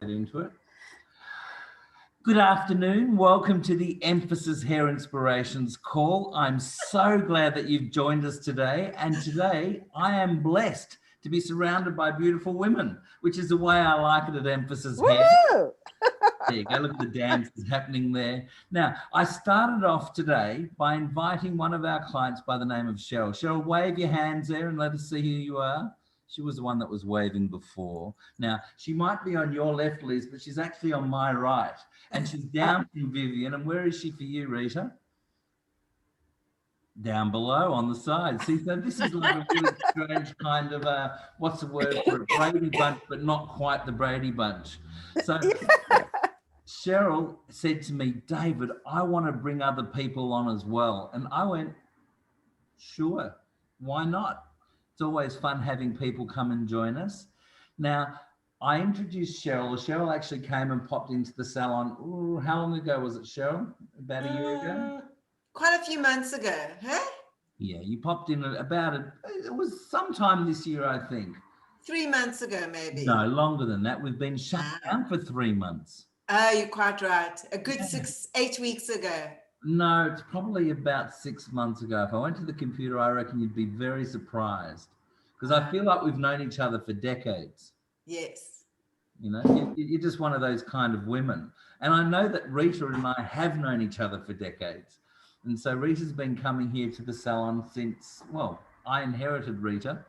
get into it. Good afternoon. Welcome to the Emphasis Hair Inspirations call. I'm so glad that you've joined us today. And today I am blessed to be surrounded by beautiful women, which is the way I like it at Emphasis Hair. There you go. Look at the dances happening there. Now, I started off today by inviting one of our clients by the name of Sheryl. Sheryl, wave your hands there and let us see who you are. She was the one that was waving before. Now, she might be on your left, Liz, but she's actually on my right. And she's down from Vivian. And where is she for you, Rita? Down below on the side. See, so this is like a really strange kind of, what's the word for it? Brady Bunch, but not quite the Brady Bunch. So Sheryl said to me, David, I want to bring other people on as well. And I went, sure, why not? It's always fun having people come and join us. Now, I introduced Sheryl. Sheryl actually came and popped into the salon. Ooh, how long ago was it, Sheryl? About a year ago? Quite a few months ago, huh? Yeah, you popped in it was sometime this year, I think. 3 months ago, maybe. No, longer than that. We've been shut down for 3 months. Oh, you're quite right. A good 8 weeks ago. No, it's probably about 6 months ago. If I went to the computer, I reckon you'd be very surprised because I feel like we've known each other for decades. Yes. You know, you're just one of those kind of women. And I know that Rita and I have known each other for decades. And so Rita's been coming here to the salon since, well, I inherited Rita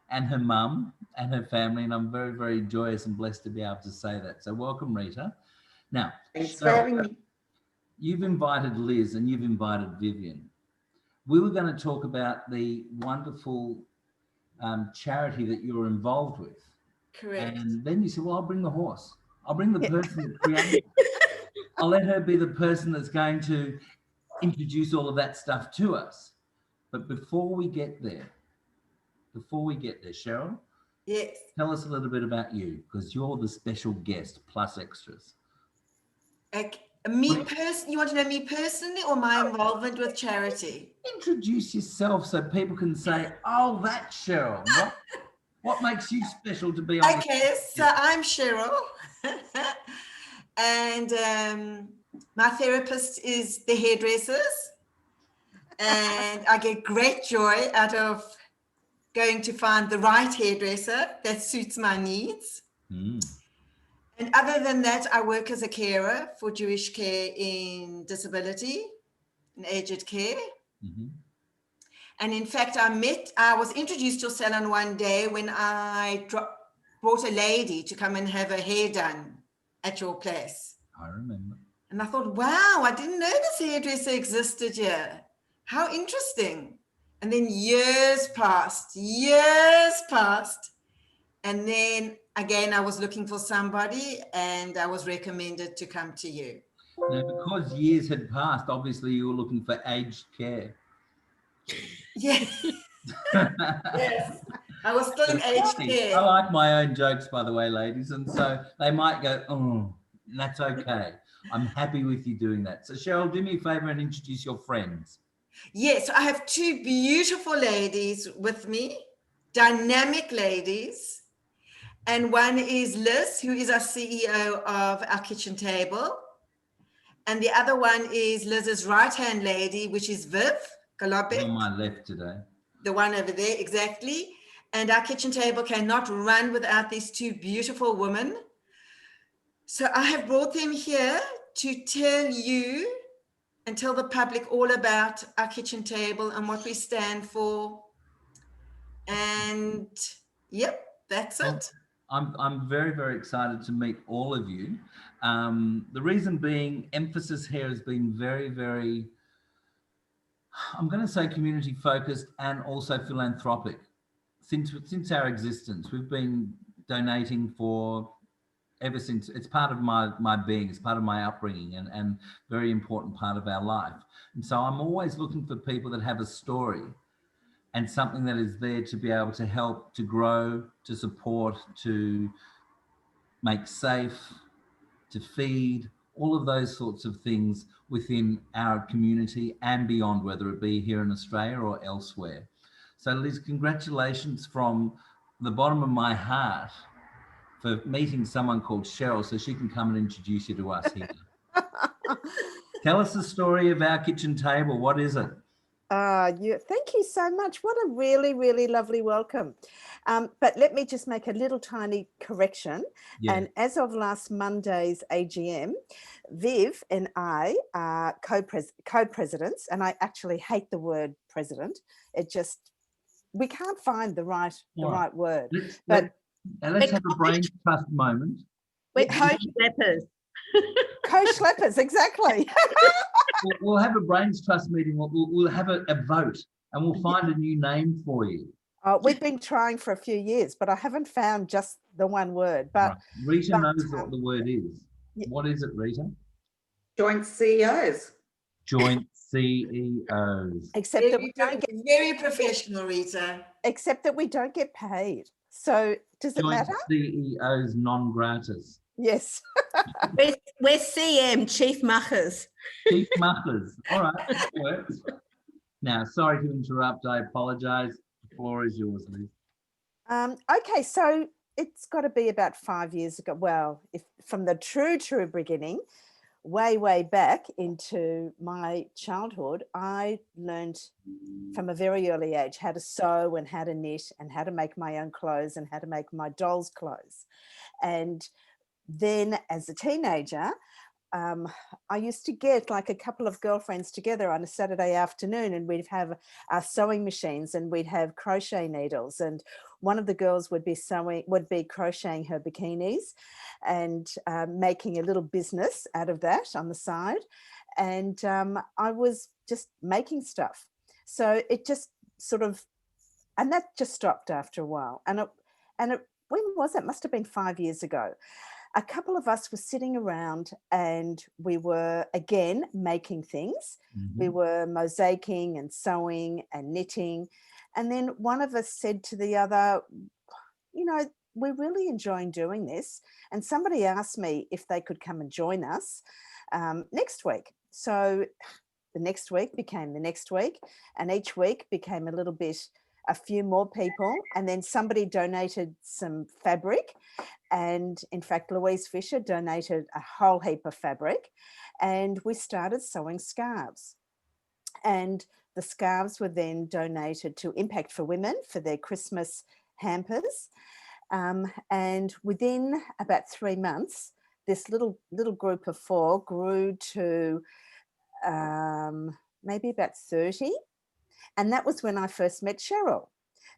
and her mum and her family. And I'm very, very joyous and blessed to be able to say that. So welcome, Rita. Now, thanks for having me. You've invited Liz and you've invited Vivian. We were going to talk about the wonderful charity that you're involved with. Correct. And then you said, well, I'll bring the horse. I'll bring the person that created it. I'll let her be the person that's going to introduce all of that stuff to us. But before we get there, Sheryl, yes, tell us a little bit about you because you're the special guest plus extras. You want to know me personally or my involvement with charity? Introduce yourself so people can say, oh, that's Sheryl. What makes you special to be on? Okay, so I'm Sheryl. And my therapist is the hairdressers. And I get great joy out of going to find the right hairdresser that suits my needs. Mm. And other than that, I work as a carer for Jewish care in disability and aged care. Mm-hmm. And in fact, I was introduced to your salon one day when I brought a lady to come and have her hair done at your place. I remember. And I thought, wow, I didn't know this hairdresser existed here. How interesting. And then years passed. And then again, I was looking for somebody and I was recommended to come to you. Now, because years had passed, obviously you were looking for aged care. Yes. Yes. I was still in aged care. I like my own jokes, by the way, ladies. And so they might go, oh, that's okay. I'm happy with you doing that. So Sheryl, do me a favor and introduce your friends. Yes, I have two beautiful ladies with me, dynamic ladies. And one is Liz, who is our CEO of our kitchen table. And the other one is Liz's right-hand lady, which is Viv Galopik. On my left today. The one over there, exactly. And our kitchen table cannot run without these two beautiful women. So I have brought them here to tell you and tell the public all about our kitchen table and what we stand for. And yep, that's it. I'm very, very excited to meet all of you. The reason being, Emphasis Hair has been very, very, I'm going to say community focused and also philanthropic. Since our existence, we've been donating for ever since. It's part of my being, it's part of my upbringing and very important part of our life. And so I'm always looking for people that have a story and something that is there to be able to help, to grow, to support, to make safe, to feed, all of those sorts of things within our community and beyond, whether it be here in Australia or elsewhere. So Liz, congratulations from the bottom of my heart for meeting someone called Sheryl so she can come and introduce you to us here. Tell us the story of our kitchen table. What is it? Thank you so much. What a really, really lovely welcome. But let me just make a little tiny correction. Yeah. And as of last Monday's AGM, Viv and I are co-presidents, and I actually hate the word president. It just, we can't find the right word. Let's have a brain trust moment. We're co-schleppers. Co-schleppers, exactly. We'll have a brains trust meeting. We'll have a vote, and we'll find a new name for you. We've been trying for a few years, but I haven't found just the one word. But right. Rita knows what the word is. Yeah. What is it, Rita? Joint CEOs. Joint CEOs. Except that we don't get very professional, Rita. Except that we don't get paid. So does it matter? CEOs non gratis. Yes. we're CM, Chief Muckers. Chief Muckers. All right, that works. Now, sorry to interrupt. I apologise. The floor is yours, Liz. Okay, so it's got to be about 5 years ago. Well, if from the true beginning, way back into my childhood, I learned from a very early age how to sew and how to knit and how to make my own clothes and how to make my dolls' clothes. And then as a teenager, I used to get like a couple of girlfriends together on a Saturday afternoon, and we'd have our sewing machines and we'd have crochet needles, and one of the girls would be crocheting her bikinis and making a little business out of that on the side. And I was just making stuff. So it just sort of, and that just stopped after a while. And when was it? Must have been 5 years ago. A couple of us were sitting around and we were, again, making things. Mm-hmm. We were mosaicing and sewing and knitting. And then one of us said to the other, you know, we're really enjoying doing this. And somebody asked me if they could come and join us next week. So the next week became the next week, and each week became a few more people, and then somebody donated some fabric, and in fact Louise Fisher donated a whole heap of fabric, and we started sewing scarves. And the scarves were then donated to Impact for Women for their Christmas hampers, and within about 3 months this little group of 4 grew to maybe about 30. And that was when I first met Sheryl,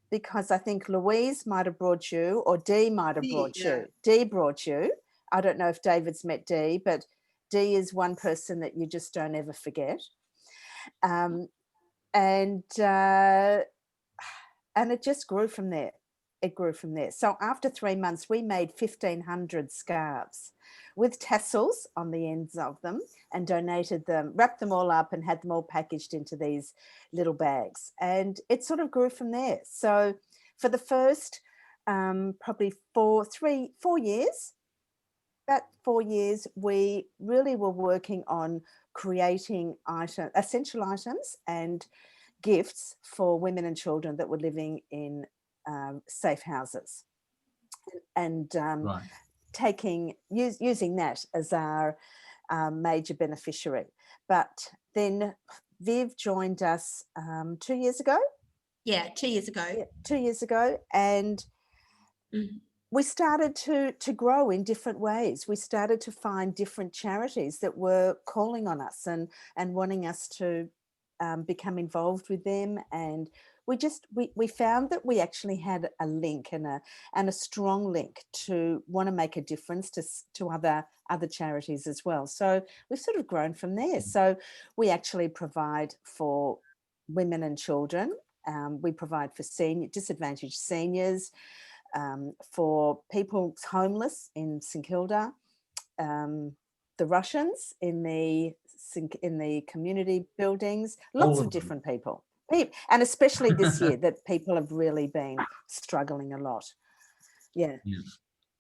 because I think Louise might have brought you, or Dee might have brought you. Dee brought you. I don't know if David's met Dee, but Dee is one person that you just don't ever forget. And it just grew from there. It grew from there. So after 3 months, we made 1,500 scarves with tassels on the ends of them, and donated them, wrapped them all up and had them all packaged into these little bags. And it sort of grew from there. So for the first probably 4 years, about 4 years, we really were working on creating essential items and gifts for women and children that were living in safe houses, and right. using that as our major beneficiary. But then Viv joined us 2 years ago. Yeah, 2 years ago. Yeah, 2 years ago, and we started to grow in different ways. We started to find different charities that were calling on us and wanting us to become involved with them. And we found that we actually had a link and a strong link to want to make a difference to other charities as well. So we've sort of grown from there. So we actually provide for women and children. We provide for disadvantaged seniors, for people homeless in St Kilda, the Russians in the community buildings, lots of different people. And especially this year that people have really been struggling a lot. Yeah.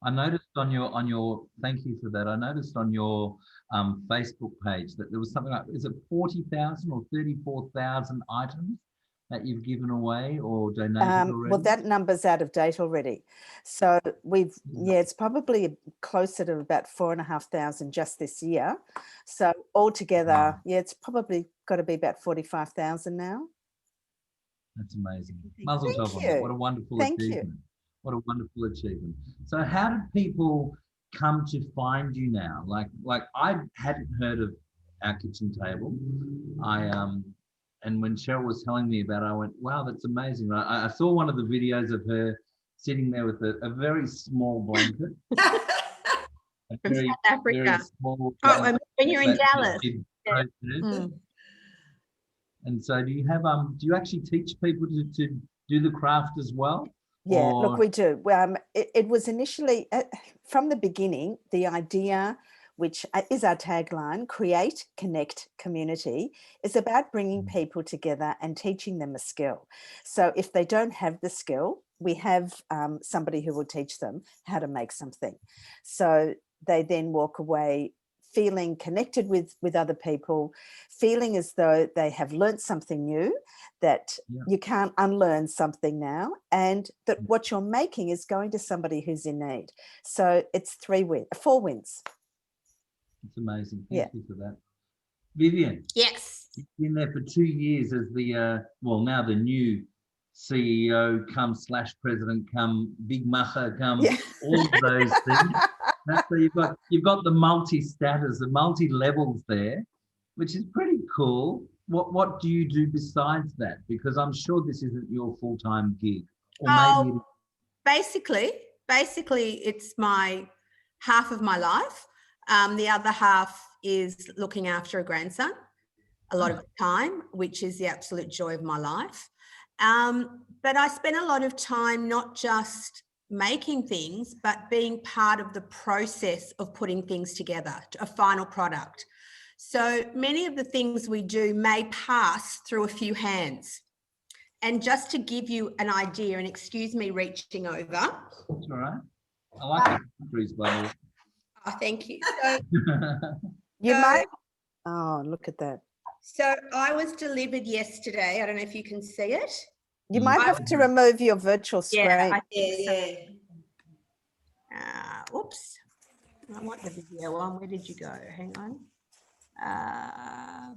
I noticed on your thank you for that. I noticed on your Facebook page that there was something like, is it 40,000 or 34,000 items that you've given away or donated already? Well, that number's out of date already. So it's probably closer to about 4,500 just this year. So altogether, it's probably got to be about 45,000 now. That's amazing. Muzzle tov on you. that. What a wonderful Thank achievement. you. What a wonderful achievement. So how did people come to find you now? Like I hadn't heard of Our Kitchen Table. And when Sheryl was telling me about it, I went, wow, that's amazing. I saw one of the videos of her sitting there with a very small blanket. From South Africa. Very small Oh, when you're in that Dallas. she'd Yeah. thrown to. And so do you actually teach people to do the craft as well? Yeah, Or- look, we do. It was initially, from the beginning, the idea, which is our tagline, create, connect, community, is about bringing people together and teaching them a skill. So if they don't have the skill, we have somebody who will teach them how to make something. So they then walk away feeling connected with other people, feeling as though they have learnt something new, that you can't unlearn something now, and that what you're making is going to somebody who's in need. So it's 4 wins. It's amazing. Thank you for that. Vivian. Yes. You've been there for 2 years as the, now the new CEO / president big macher all of those things. So you've got the multi-status, the multi-levels there, which is pretty cool. What do you do besides that? Because I'm sure this isn't your full-time gig. Or maybe basically it's my half of my life. The other half is looking after a grandson a lot of the time, which is the absolute joy of my life. But I spend a lot of time not just making things, but being part of the process of putting things together, a final product. So many of the things we do may pass through a few hands. And just to give you an idea, and excuse me reaching over. That's all right. I like the countries, by the way. Oh, thank you. So, You might. Oh, look at that. So I was delivered yesterday. I don't know if you can see it. You might have to remove your virtual screen. Yeah, Yeah. Oops. I want the video on. Where did you go? Hang on.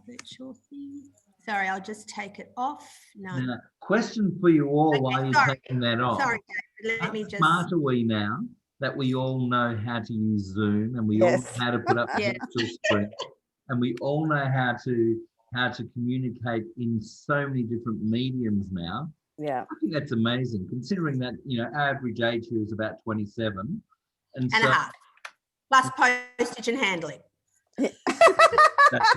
Virtual thing. Sorry, I'll just take it off. No. Now, question for you all while you're taking that off. Sorry, David, let me just. How smart are we now that we all know how to use Zoom and we all know how to put up the virtual screen, and we all know how to communicate in so many different mediums now? Yeah. I think that's amazing, considering that, our average age here is about 27. And a half, plus postage and handling. That's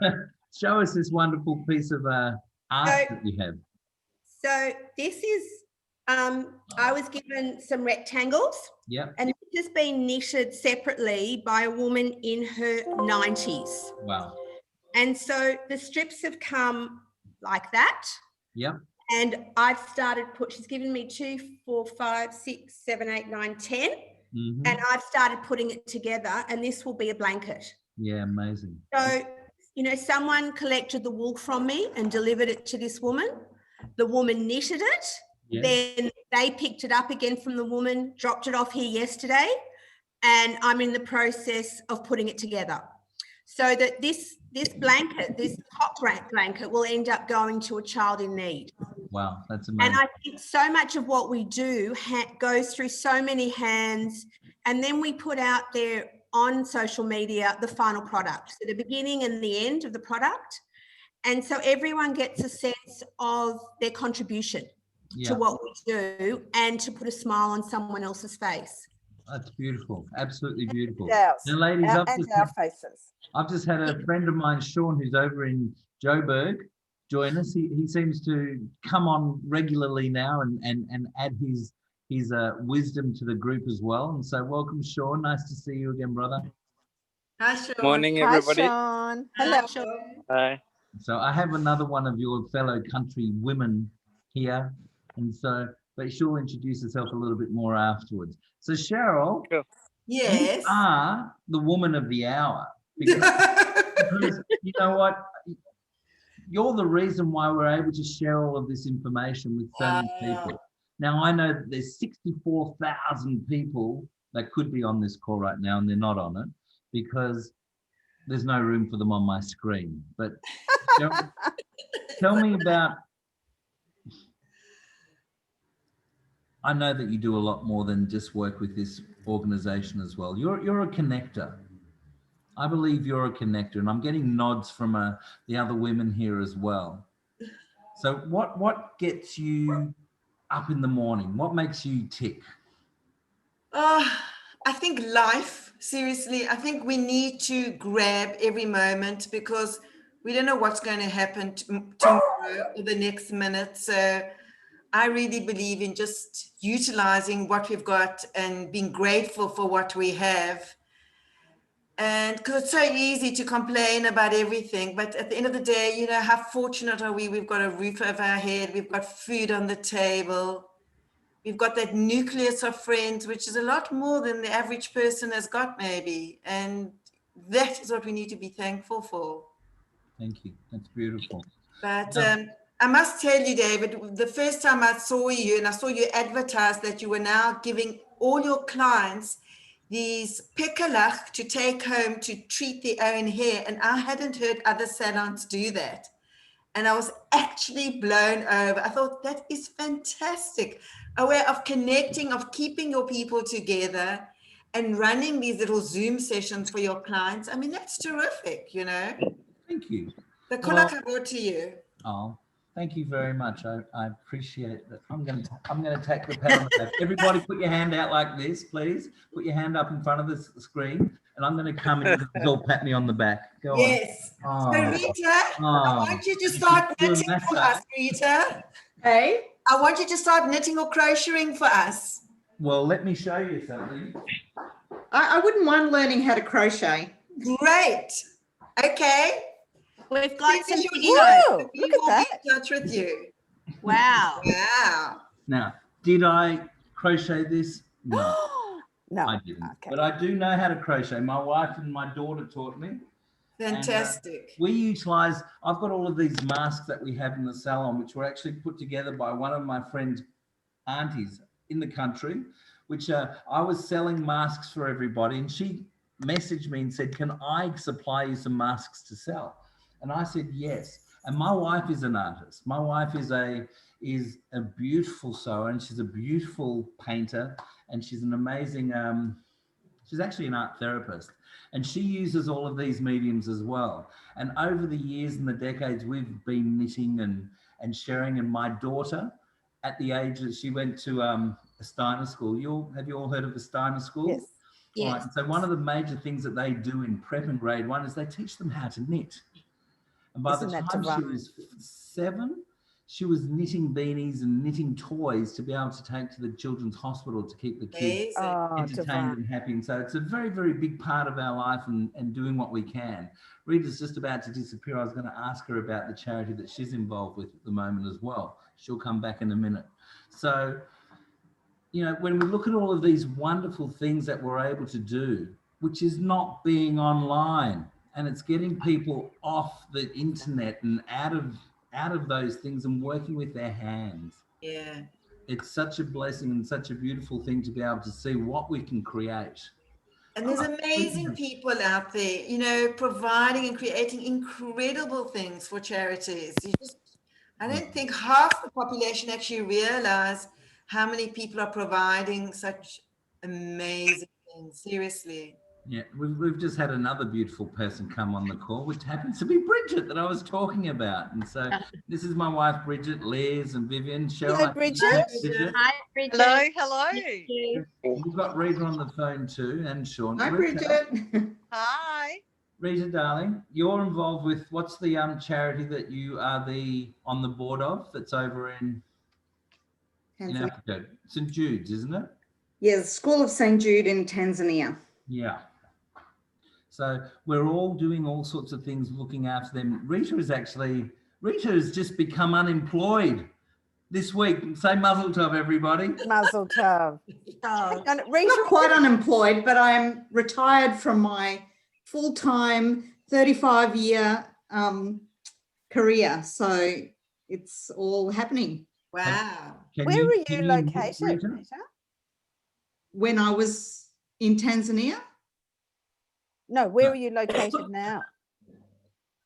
right. Show us this wonderful piece of art that you have. So this is, I was given some rectangles. Yep. And this has been knitted separately by a woman in her 90s. Wow. And so the strips have come like that. Yep. And I've started she's given me 2, 4, 5, 6, 7, 8, 9, 10. Mm-hmm. And I've started putting it together, and this will be a blanket. Yeah, amazing. So, someone collected the wool from me and delivered it to this woman. The woman knitted it. Yeah. Then they picked it up again from the woman, dropped it off here yesterday. And I'm in the process of putting it together. So that this blanket, this hot blanket, will end up going to a child in need. Wow, that's amazing. And I think so much of what we do goes through so many hands, and then we put out there on social media the final product, so the beginning and the end of the product. And so everyone gets a sense of their contribution to what we do and to put a smile on someone else's face. That's beautiful. Absolutely beautiful. Ours. Now, ladies, Our faces. I've just had a friend of mine, Shawn, who's over in Johannesburg, join us. He seems to come on regularly now and add his wisdom to the group as well. And so welcome, Shawn. Nice to see you again, brother. Hi, Shawn. Morning, everybody. Hi, Shawn. Hello. Hi. So I have another one of your fellow country women here. And so, but she'll introduce herself a little bit more afterwards. So Sheryl, Yes. you are the woman of the hour. Because you know what? you're the reason why we're able to share all of this information with so many people. Now, I know that there's 64,000 people that could be on this call right now and they're not on it because there's no room for them on my screen. But Sheryl, tell me about, I know that you do a lot more than just work with this organization as well. You're a connector. I believe you're a connector, and I'm getting nods from the other women here as well. So what gets you up in the morning? What makes you tick? I think life, seriously, I think we need to grab every moment because we don't know what's going to happen tomorrow or the next minute. So I really believe in just utilizing what we've got and being grateful for what we have. And because it's so easy to complain about everything, but at the end of the day, you know, how fortunate are we? We've got a roof over our head, we've got food on the table, we've got that nucleus of friends, which is a lot more than the average person has got maybe. And that is what we need to be thankful for. Thank you. That's beautiful. But I must tell you, David, the first time I saw you and I saw you advertise that you were now giving all your clients these pikkelach to take home to treat their own hair. And I hadn't heard other salons do that. And I was actually blown over. I thought that is fantastic. A way of connecting, of keeping your people together and running these little Zoom sessions for your clients. I mean, that's terrific, you know. Thank you. The kola kavod to you. Oh, thank you very much. I appreciate that. I'm going to take the pat on the back. Everybody put your hand out like this, please. Put your hand up in front of the screen. And I'm going to come and you'll pat me on the back. Go yes. on. So Rita, I want you to start knitting for us, Rita. Hey? I want you to start knitting or crocheting for us. Well, let me show you something. I wouldn't mind learning how to crochet. Great. Okay. We've got some Whoa, look at that. Be in touch with you. Wow. Wow. Now, did I crochet this? No, No. I didn't. Okay. But I do know how to crochet. My wife and my daughter taught me. Fantastic. And, we utilize, I've got all of these masks that we have in the salon, which were actually put together by one of my friend's aunties in the country, which I was selling masks for everybody. And she messaged me and said, can I supply you some masks to sell? And I said, yes. And my wife is an artist. My wife is a beautiful sewer and she's a beautiful painter and she's an amazing, she's actually an art therapist. And she uses all of these mediums as well. And over the years and the decades, we've been knitting and sharing. And my daughter, at the age that she went to a Steiner school, have you all heard of the Steiner school? Yes. Yes. Right. So one of the major things that they do in prep and grade 1 is they teach them how to knit. And by the time she was 7, she was knitting beanies and knitting toys to be able to take to the children's hospital to keep the kids entertained and happy. And so it's a very, very big part of our life and doing what we can. Rita's just about to disappear. I was going to ask her about the charity that she's involved with at the moment as well. She'll come back in a minute. So, you know, when we look at all of these wonderful things that we're able to do, which is not being online, and it's getting people off the internet and out of those things and working with their hands. Yeah. It's such a blessing and such a beautiful thing to be able to see what we can create. And there's amazing people out there, you know, providing and creating incredible things for charities. I don't think half the population actually realize how many people are providing such amazing things, seriously. Yeah, we've just had another beautiful person come on the call, which happens to be Brigitte that I was talking about. And so this is my wife, Brigitte, Liz and Vivian. Cheryl, Hello, Brigitte. Hi, Brigitte. Hello, hello. We've got Rita on the phone too, and Shawn. Hi, Rita, Brigitte. Hi. Rita, darling, you're involved with, what's the charity that you are on the board of that's over in Africa? St. Jude's, isn't it? Yes, School of St. Jude in Tanzania. Yeah. So we're all doing all sorts of things, looking after them. Rita has just become unemployed this week. Say mazel tov, everybody. Mazel tov. And Rita, Not quite unemployed, but I'm retired from my full-time 35-year career. So it's all happening. Wow. Where were you can knit, located, Rita? Rita? When I was in Tanzania, No, where are you located now?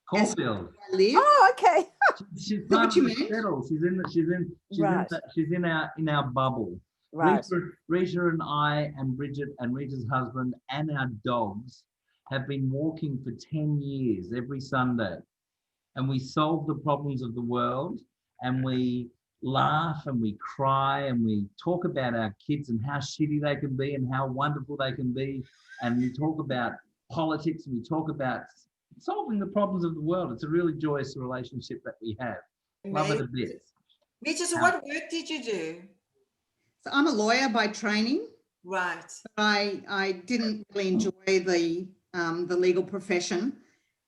Caulfield. I live. Oh, okay. She's that part what you of the meant? settle. Right. She's in our bubble. Right. Rita and I and Brigitte and Rita's husband and our dogs have been walking for 10 years every Sunday. And we solve the problems of the world, and we laugh and we cry and we talk about our kids and how shitty they can be and how wonderful they can be. And we talk about politics and we talk about solving the problems of the world. It's a really joyous relationship that we have. Love it a bit. Rita, so what work did you do? So I'm a lawyer by training. Right. I didn't really enjoy the legal profession.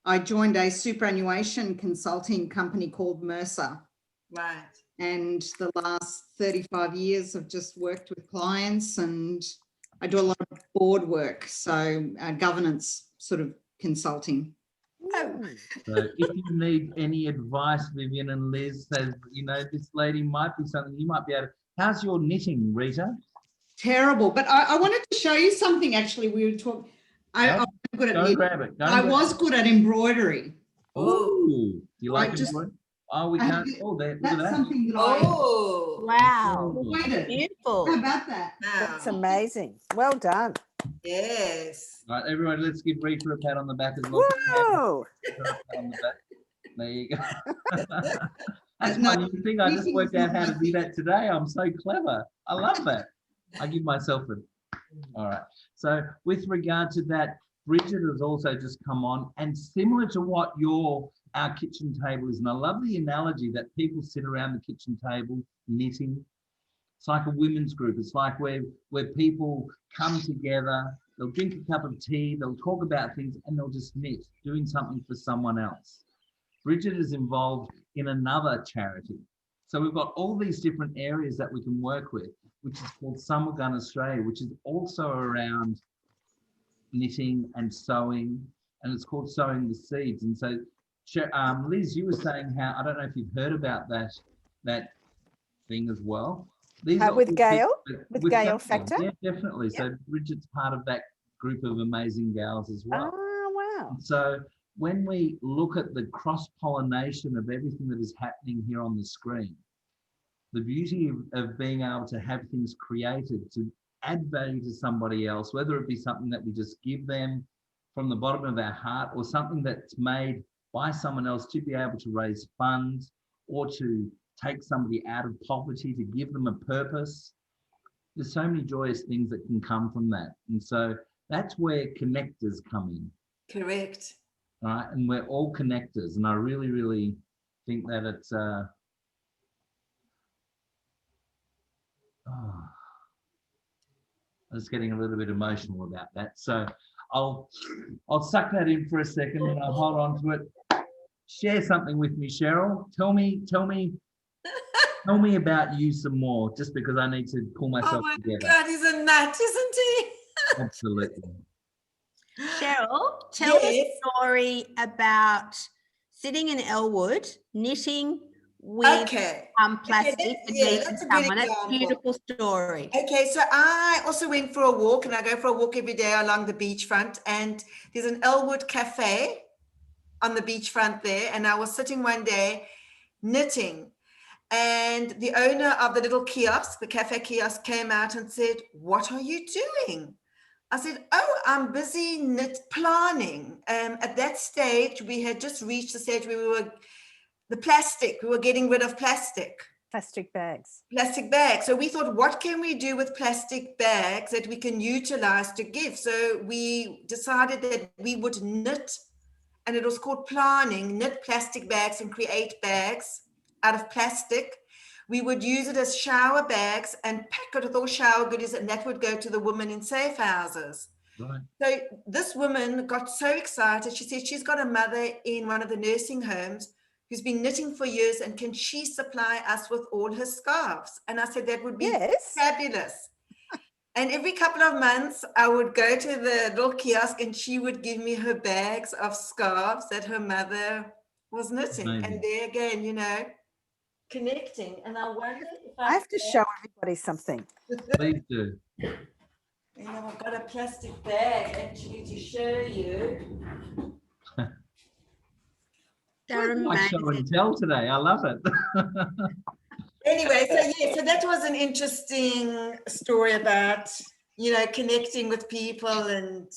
I joined a superannuation consulting company called Mercer. Right. And the last 35 years I've just worked with clients, and I do a lot of board work, so governance sort of consulting. So if you need any advice, Vivian and Liz, says, this lady might be something you might be able to. How's your knitting, Rita? Terrible. But I wanted to show you something, actually. We were talking. I was good at knitting. Grab it. I was good at embroidery. Oh, do you like just- embroidery? Oh, we can't. Oh, there. Look at That's that. something that Oh. Wow. I avoided. Beautiful. How about that? That's Wow. amazing. Well done. Yes. All right, everybody, let's give Rita a pat on the back as well. Whoa. Give her a pat on the back. There you go. That's No, my new thing. I just worked out how to do that today. I'm so clever. I love that. I give myself a. All right. So with regard to that, Brigitte has also just come on, and similar to what our kitchen table is, and I love the analogy that people sit around the kitchen table knitting. It's like a women's group. It's like where people come together, they'll drink a cup of tea, they'll talk about things, and they'll just knit, doing something for someone else. Brigitte is involved in another charity. So we've got all these different areas that we can work with, which is called Summer Gun Australia, which is also around knitting and sewing, and it's called Sowing the Seeds. And so, Liz, you were saying how, I don't know if you've heard about that thing as well. These are With all Gail? people- With Gail Gail, Factor? Yeah, definitely. Yep. So Bridgette's part of that group of amazing gals as well. Oh, wow. So when we look at the cross-pollination of everything that is happening here on the screen, the beauty of being able to have things created to add value to somebody else, whether it be something that we just give them from the bottom of our heart, or something that's made by someone else to be able to raise funds or to take somebody out of poverty, to give them a purpose. There's so many joyous things that can come from that. And so that's where connectors come in. Correct. Right, and we're all connectors, and I really, really think that it's I was getting a little bit emotional about that. So I'll suck that in for a second and I'll hold on to it. Share something with me, Sheryl. Tell me about you some more, just because I need to pull myself Oh my together. God, he's a nut, isn't he? Absolutely. Cheryl, tell the Yes. story about sitting in Elwood, knitting with Okay. plastic that's- and yeah, meeting that's a good someone. That's a example. beautiful story. Okay, so I also went for a walk, and I go for a walk every day along the beachfront, and there's an Elwood cafe on the beachfront there, and I was sitting one day knitting, and the owner of the little kiosk, the cafe kiosk, came out and said, "What are you doing?" I said, "Oh, I'm busy knit planning." At that stage, we had just reached the stage where we were getting rid of plastic Plastic bags. So we thought, what can we do with plastic bags that we can utilize to give? So we decided that we would knit, and it was called planning, knit plastic bags and create bags out of plastic. We would use it as shower bags and pack it with all shower goodies, and that would go to the women in safe houses. Right. So this woman got so excited. She said she's got a mother in one of the nursing homes who's been knitting for years, and can she supply us with all her scarves? And I said, that would be Yes. fabulous. And every couple of months, I would go to the little kiosk, and she would give me her bags of scarves that her mother was knitting. Amazing. And there again, you know, connecting. And I wonder if I have to show everybody something. Please do. You know, I've got a plastic bag actually to show you. They're Like show amazing. and tell today. I love it. Anyway, so yeah, so that was an interesting story about, you know, connecting with people, and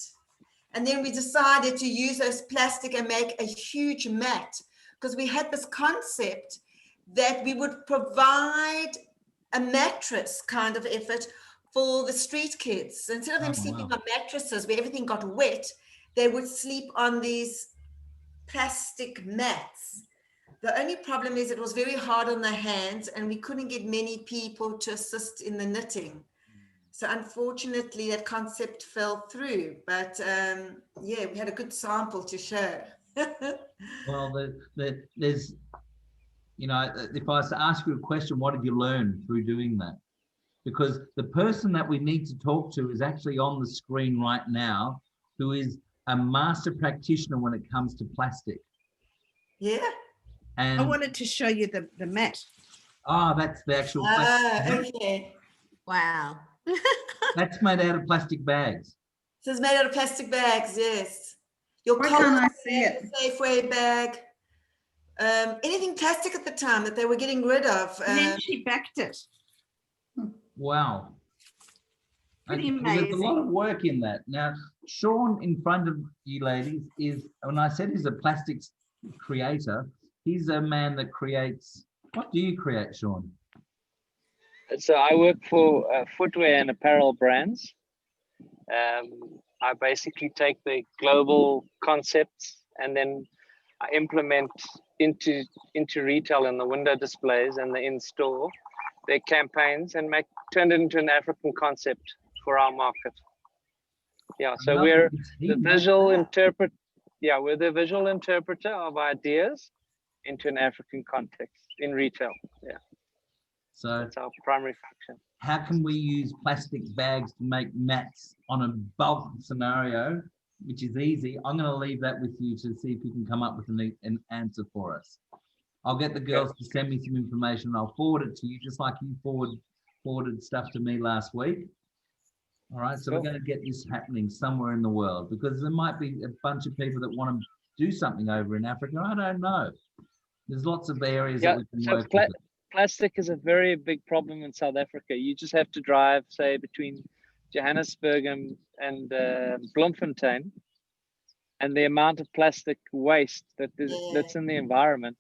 then we decided to use those plastic and make a huge mat, because we had this concept that we would provide a mattress kind of effort for the street kids. Instead of them sleeping on mattresses where everything got wet, they would sleep on these plastic mats. The only problem is it was very hard on the hands, and we couldn't get many people to assist in the knitting. So unfortunately, that concept fell through. But yeah, we had a good sample to show. Well, there's, you know, if I was to ask you a question, what did you learn through doing that? Because the person that we need to talk to is actually on the screen right now, who is a master practitioner when it comes to plastic. Yeah. And I wanted to show you the mat. that's the actual plastic. Okay. Wow. That's made out of plastic bags. So it's made out of plastic bags, yes. Your Why can't I Caulfield see bag, Safeway bag, anything plastic at the time that they were getting rid of. And then she backed it. Wow. Pretty And there's a amazing. lot of work in that. Now, Shawn in front of you ladies is, when I said he's a plastics creator, he's a man that creates, what do you create, Shawn? So I work for footwear and apparel brands. I basically take the global concepts and then I implement into retail in the window displays and the in-store, their campaigns, and turn it into an African concept for our market. Yeah, so we're the visual interpret. Yeah, we're the visual interpreter of ideas into an African context in retail. Yeah. So that's our primary function. How can we use plastic bags to make mats on a bulk scenario, which is easy? I'm going to leave that with you to see if you can come up with an answer for us. I'll get the girls to send me some information and I'll forward it to you, just like you forwarded stuff to me last week. All right, so we're going to get this happening somewhere in the world, because there might be a bunch of people that want to do something over in Africa. I don't know. There's lots of areas that we can work with. Plastic is a very big problem in South Africa. You just have to drive, say, between Johannesburg and Bloemfontein, and the amount of plastic waste that's in the environment.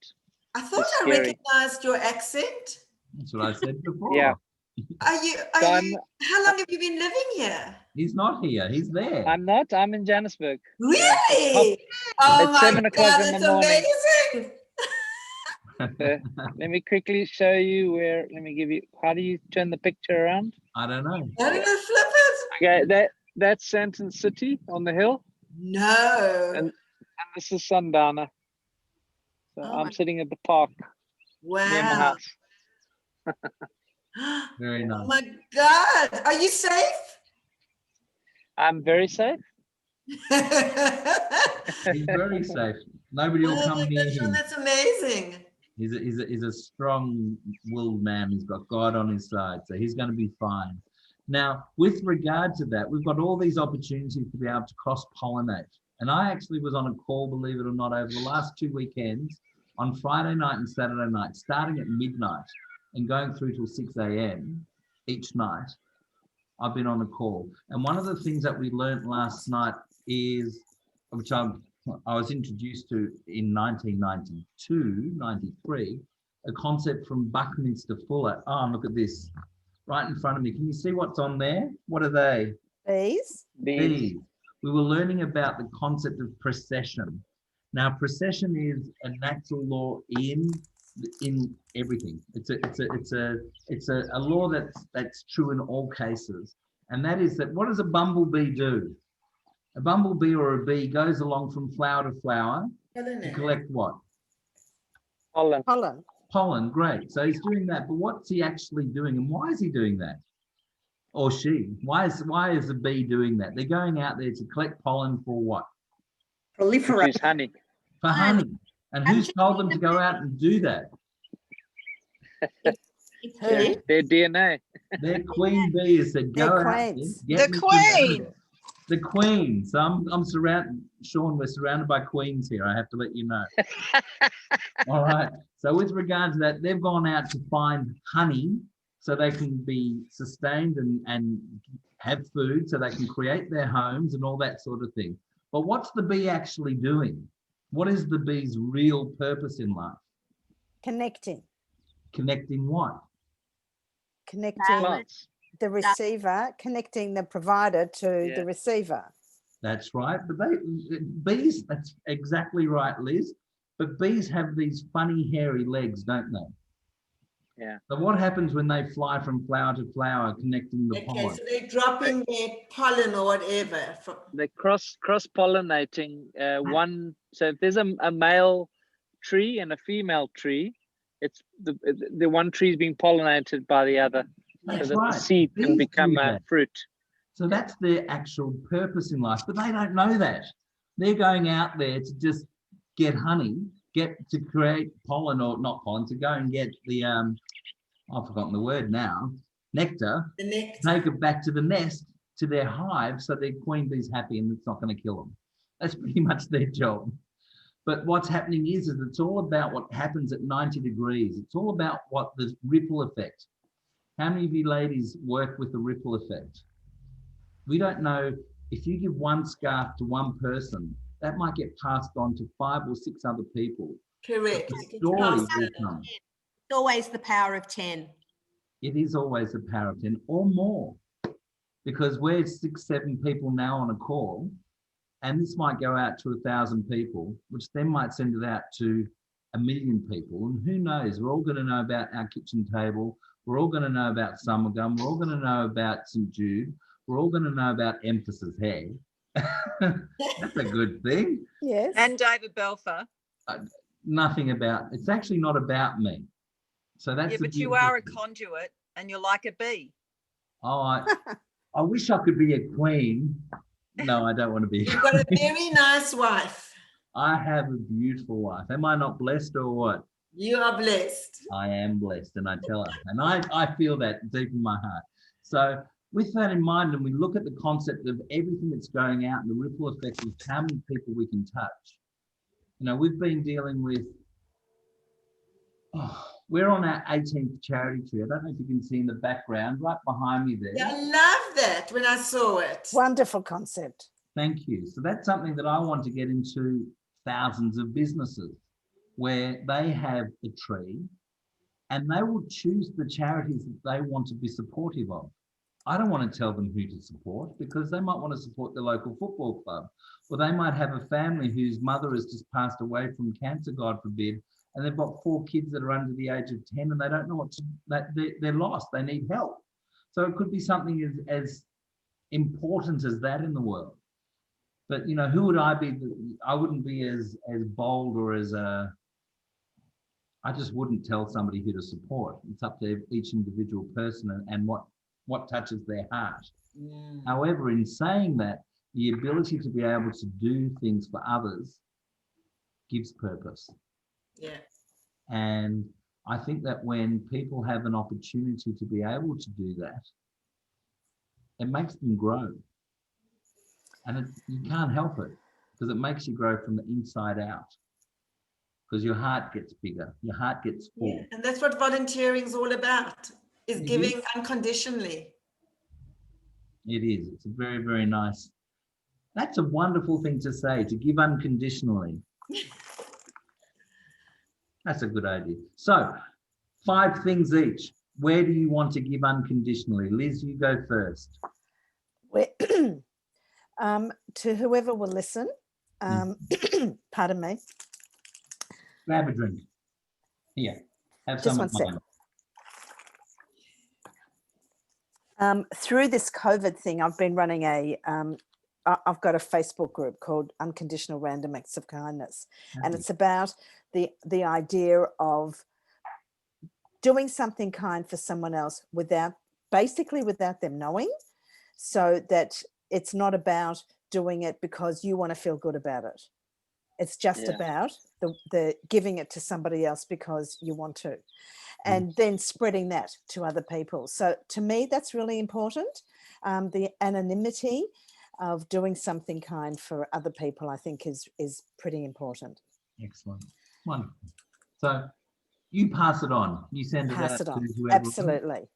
I thought I recognized your accent. That's what I said before. Yeah. How long have you been living here? He's not here. He's there. I'm not. I'm in Johannesburg. Really? Oh it's 7 o'clock in the morning. Amazing. Let me quickly show you where. Let me give you. How do you turn the picture around? I don't know. I don't know. Flip it. Okay, that's Sandton City on the hill. No. And this is Sundowner. So I'm sitting at the park. Wow. Near my house. Very nice. Oh my God. Are you safe? I'm very safe. He's very safe. Nobody will come near him. That's amazing. He's a strong-willed man. He's got God on his side, so he's going to be fine. Now, with regard to that, we've got all these opportunities to be able to cross-pollinate. And I actually was on a call, believe it or not, over the last 2 weekends, on Friday night and Saturday night, starting at midnight and going through till 6 a.m. each night. I've been on a call. And one of the things that we learned last night is, which I was introduced to in 1992, 93, a concept from Buckminster Fuller. Oh, look at this right in front of me. Can you see what's on there? What are they? Bees. Bees. We were learning about the concept of precession. Now, precession is a natural law in everything. It's a law that's true in all cases, and that is that what does a bumblebee do? A bumblebee or a bee goes along from flower to flower to collect what? Pollen. Pollen. Pollen, great. So he's doing that, but what's he actually doing, and why is he doing that? Or she? Why is the bee doing that? They're going out there to collect pollen for what? Proliferate. Honey. For honey. And who's told them to go out and do that? It's Their DNA. Their queen bee has said, They're go out there, queens. get The me some queen. food." The queen. So I'm surrounded, Shawn, we're surrounded by queens here. I have to let you know. All right. So with regard to that, they've gone out to find honey so they can be sustained and have food so they can create their homes and all that sort of thing. But what's the bee actually doing? What is the bee's real purpose in life? Connecting. Connecting what? Connecting Plants. the receiver, connecting the provider to Yeah. the receiver. That's right. But bees, that's exactly right, Liz. But bees have these funny hairy legs, don't they? Yeah. So what happens when they fly from flower to flower connecting the Okay, pollen? so they're dropping their pollen or whatever. They're cross-pollinating one. So if there's a male tree and a female tree, it's the one tree is being pollinated by the other, so That's that right. the seed can Bees become do a that. fruit. So that's their actual purpose in life, but they don't know that. They're going out there to just get honey, to create pollen, or not pollen, to go and get the, I've forgotten the word now, nectar, The nectar. take it back to the nest, to their hive, so their queen bee's happy and it's not going to kill them. That's pretty much their job. But what's happening is it's all about what happens at 90 degrees. It's all about what the ripple effect. How many of you ladies work with the ripple effect? We don't know, if you give one scarf to one person, that might get passed on to 5 or 6 other people. Correct. The It's story passed will on. come. It's always the power of 10. It is always the power of 10 or more, because we're 6, 7 people now on a call, and this might go out to 1,000 people, which then might send it out to 1 million people. And who knows, we're all going to know about our kitchen table. We're all going to know about Summer Gum. We're all going to know about St. Jude. We're all going to know about Emphasis Hair. That's a good thing. Yes. And David Belfer. Nothing about, it's actually not about me. So that's Yeah, the but you beautiful are a thing. conduit and you're like a bee. Oh, I wish I could be a queen. No, I don't want to be. You've got a very nice wife. I have a beautiful wife. Am I not blessed or what? You are blessed. I am blessed, and I tell her, and I feel that deep in my heart. So with that in mind, and we look at the concept of everything that's going out and the ripple effect of how many people we can touch. You know, we've been dealing with, we're on our 18th charity tree. I don't know if you can see in the background, right behind me there. Yeah, I love that when I saw it. Wonderful concept. Thank you. So that's something that I want to get into thousands of businesses where they have a tree and they will choose the charities that they want to be supportive of. I don't want to tell them who to support, because they might want to support the local football club, or they might have a family whose mother has just passed away from cancer, God forbid, and they've got 4 kids that are under the age of 10 and they don't know what to, they're lost, they need help. So it could be something as important as that in the world. But, you know, who would I be? I wouldn't be as bold or as I just wouldn't tell somebody who to support. It's up to each individual person and what touches their heart. However, in saying that, the ability to be able to do things for others gives purpose. Yeah. And I think that when people have an opportunity to be able to do that, it makes them grow. And you can't help it, because it makes you grow from the inside out, because your heart gets bigger, your heart gets full. Yeah. And that's what volunteering is all about, is It giving is. unconditionally. It is. It's a very, very nice. That's a wonderful thing to say, to give unconditionally. That's a good idea. So 5 things each. Where do you want to give unconditionally? Liz, you go first. To whoever will listen, pardon me. Grab a drink. Here, have Just some one of sec. mine. Through this COVID thing, I've been running I've got a Facebook group called Unconditional Random Acts of Kindness. And it's about the idea of doing something kind for someone else basically without them knowing, so that it's not about doing it because you want to feel good about it. It's just Yeah. about the giving it to somebody else because you want to, and then spreading that to other people. So to me, that's really important. The anonymity of doing something kind for other people, I think, is pretty important. Excellent. Wonderful. So you pass it on. You send it Pass out it on. to whoever. Absolutely.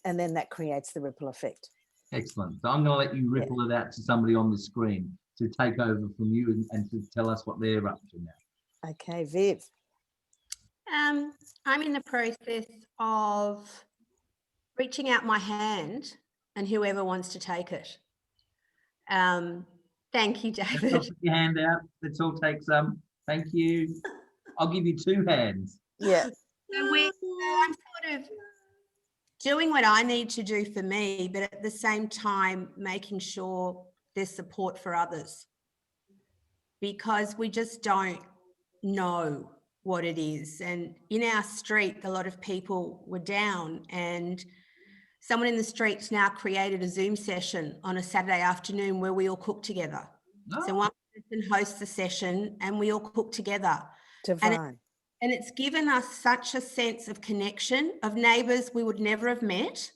And then that creates the ripple effect. Excellent. So I'm going to let you ripple it out to somebody on the screen to take over from you and to tell us what they're up to now. Okay, Viv. I'm in the process of reaching out my hand and whoever wants to take it. Thank you, David. Let's put your hand out. Let's all take some. Thank you. I'll give you 2 hands. Yeah. So I'm sort of doing what I need to do for me, but at the same time, making sure there's support for others, because we just don't know what it is. And in our street, a lot of people were down, and someone in the street's now created a Zoom session on a Saturday afternoon where we all cook together. Oh. So one person hosts the session and we all cook together. Divine. And it's given us such a sense of connection, of neighbours we would never have met,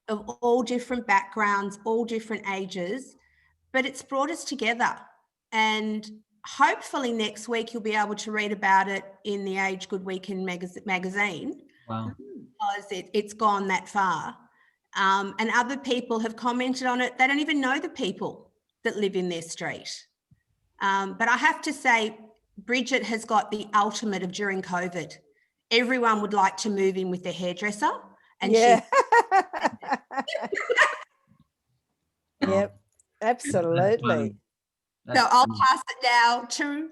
of all different backgrounds, all different ages, but it's brought us together. And hopefully next week you'll be able to read about it in the Age Good Weekend magazine. Wow. Because it's gone that far. And other people have commented on it. They don't even know the people that live in their street. But I have to say, Brigitte has got the ultimate of during COVID. Everyone would like to move in with their hairdresser. And Yep, absolutely. So I'll pass it now to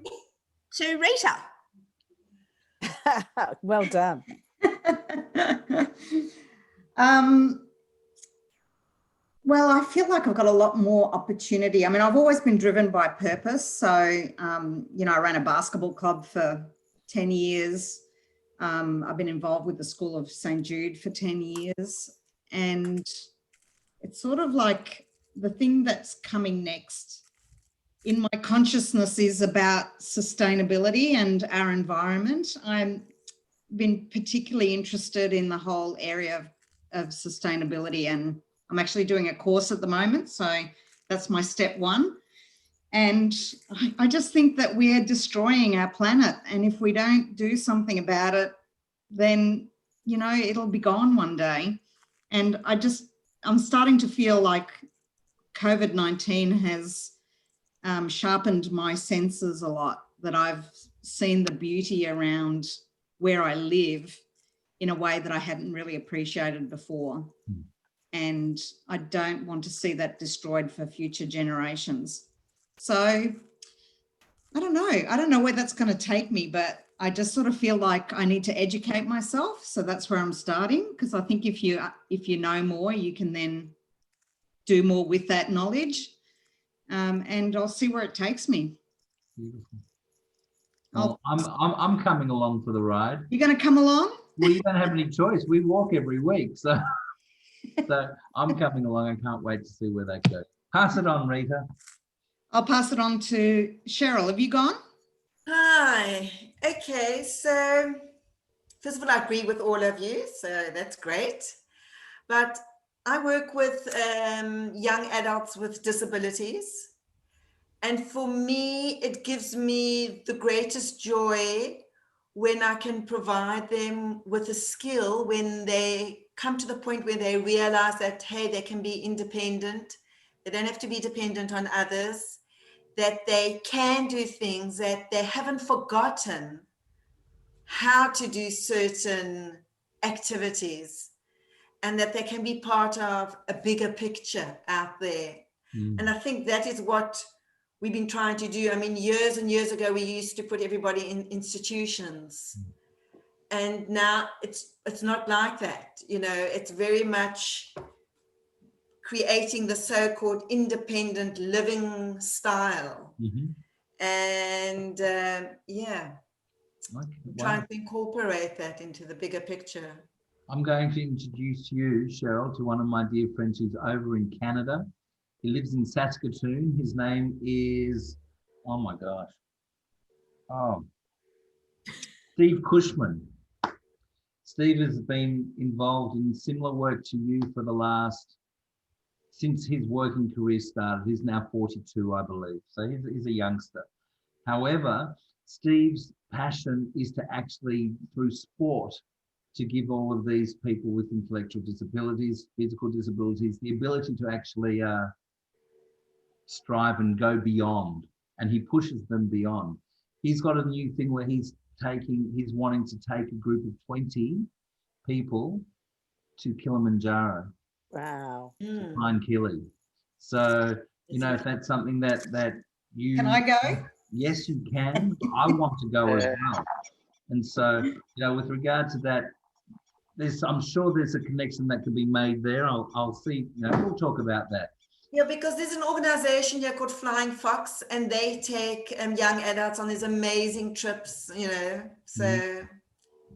Rita. Well done. Well, I feel like I've got a lot more opportunity. I mean, I've always been driven by purpose. So, I ran a basketball club for 10 years. I've been involved with the School of St. Jude for 10 years. And it's sort of like the thing that's coming next in my consciousness is about sustainability and our environment. I've been particularly interested in the whole area of sustainability, and I'm actually doing a course at the moment. So that's my step 1. And I just think that we're destroying our planet. And if we don't do something about it, then, it'll be gone one day. And I'm starting to feel like COVID-19 has sharpened my senses a lot, that I've seen the beauty around where I live in a way that I hadn't really appreciated before. And I don't want to see that destroyed for future generations. So I don't know where that's going to take me, but I just sort of feel like I need to educate myself. So that's where I'm starting, because I think if you know more, you can then do more with that knowledge. And I'll see where it takes me. Beautiful. Well, I'm coming along for the ride. You're going to come along? Well, you don't have any choice. We walk every week, so I'm coming along. I can't wait to see where they go. Pass it on, Rita. I'll pass it on to Sheryl. Have you gone? Hi. Okay, so first of all, I agree with all of you, so that's great. But I work with young adults with disabilities. And for me, it gives me the greatest joy when I can provide them with a skill when they come to the point where they realize that, hey, they can be independent. They don't have to be dependent on others, that they can do things, that they haven't forgotten how to do certain activities, and that they can be part of a bigger picture out there. And I think that is what we've been trying to do. I mean, years and years ago, we used to put everybody in institutions. And now it's not like that. It's very much creating the so-called independent living style. And trying to incorporate that into the bigger picture. I'm going to introduce you, Sheryl, to one of my dear friends who's over in Canada. He lives in Saskatoon. His name is Oh my gosh. Oh, Steve Cushman. Steve has been involved in similar work to you for the last, since his working career started. He's now 42, I believe. So he's a youngster. However, Steve's passion is to actually, through sport, to give all of these people with intellectual disabilities, physical disabilities, the ability to actually strive and go beyond. And he pushes them beyond. He's got a new thing where he's wanting to take a group of 20 people to Kilimanjaro. Wow. To find Kili. So, you know, if that's something that you... Can I go? Yes, you can. I want to go as well. And so, you know, with regard to that, I'm sure there's a connection that can be made there. I'll see, you know, we'll talk about that. Yeah, because there's an organization here called Flying Fox, and they take young adults on these amazing trips, you know, so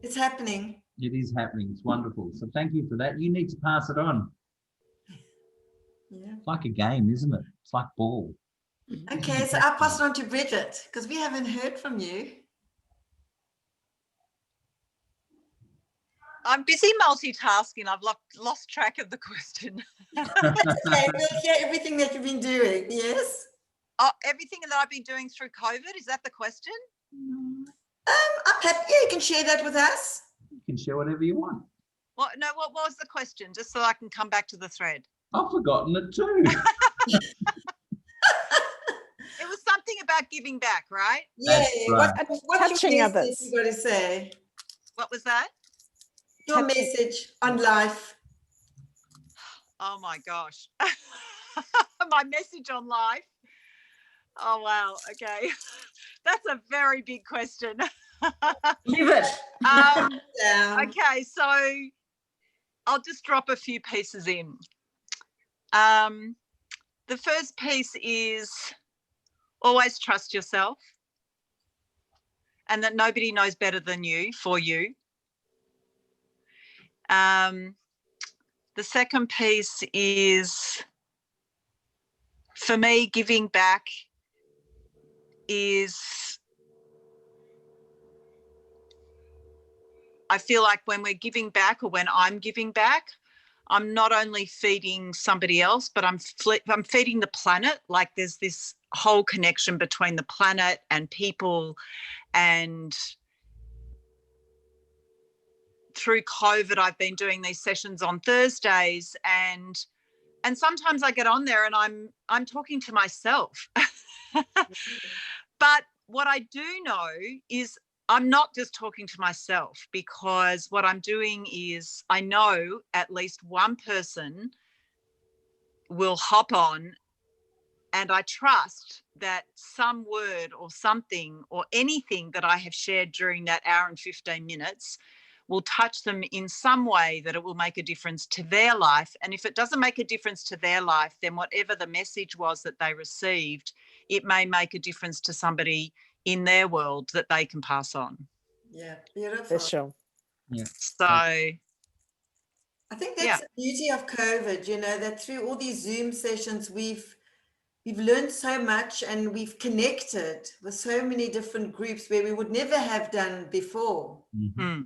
it's happening. It is happening. It's wonderful. So thank you for that. You need to pass it on. Yeah. It's like a game, isn't it? It's like ball. Okay, so I'll pass it on to Brigitte, because we haven't heard from you. I'm busy multitasking. I've lost track of the question. Okay, we'll hear everything that you've been doing, yes? Oh, everything that I've been doing through COVID, is that the question? I'm happy. Yeah, you can share that with us. You can share whatever you want. What was the question? Just so I can come back to the thread. I've forgotten it too. It was something about giving back, right? Yeah, right. what's Touching your others. message you got to say? What was that? Your message on life. Oh my gosh. My message on life. Oh wow. Okay. That's a very big question. Live it. Yeah. Okay, so I'll just drop a few pieces in. The first piece is always trust yourself, and that nobody knows better than you for you. The second piece is, for me, giving back is, I feel like when we're giving back, or when I'm giving back, I'm not only feeding somebody else, but I'm feeding the planet. Like there's this whole connection between the planet and people. And through COVID, I've been doing these sessions on Thursdays, and sometimes I get on there and I'm talking to myself. But what I do know is I'm not just talking to myself, because what I'm doing is I know at least one person will hop on, and I trust that some word or something or anything that I have shared during that hour and 15 minutes will touch them in some way, that it will make a difference to their life. And if it doesn't make a difference to their life, then whatever the message was that they received, it may make a difference to somebody in their world that they can pass on. Yeah, beautiful. For sure. Yeah. So I think that's the beauty of COVID, you know, that through all these Zoom sessions, we've learned so much, and we've connected with so many different groups where we would never have done before. Mm-hmm.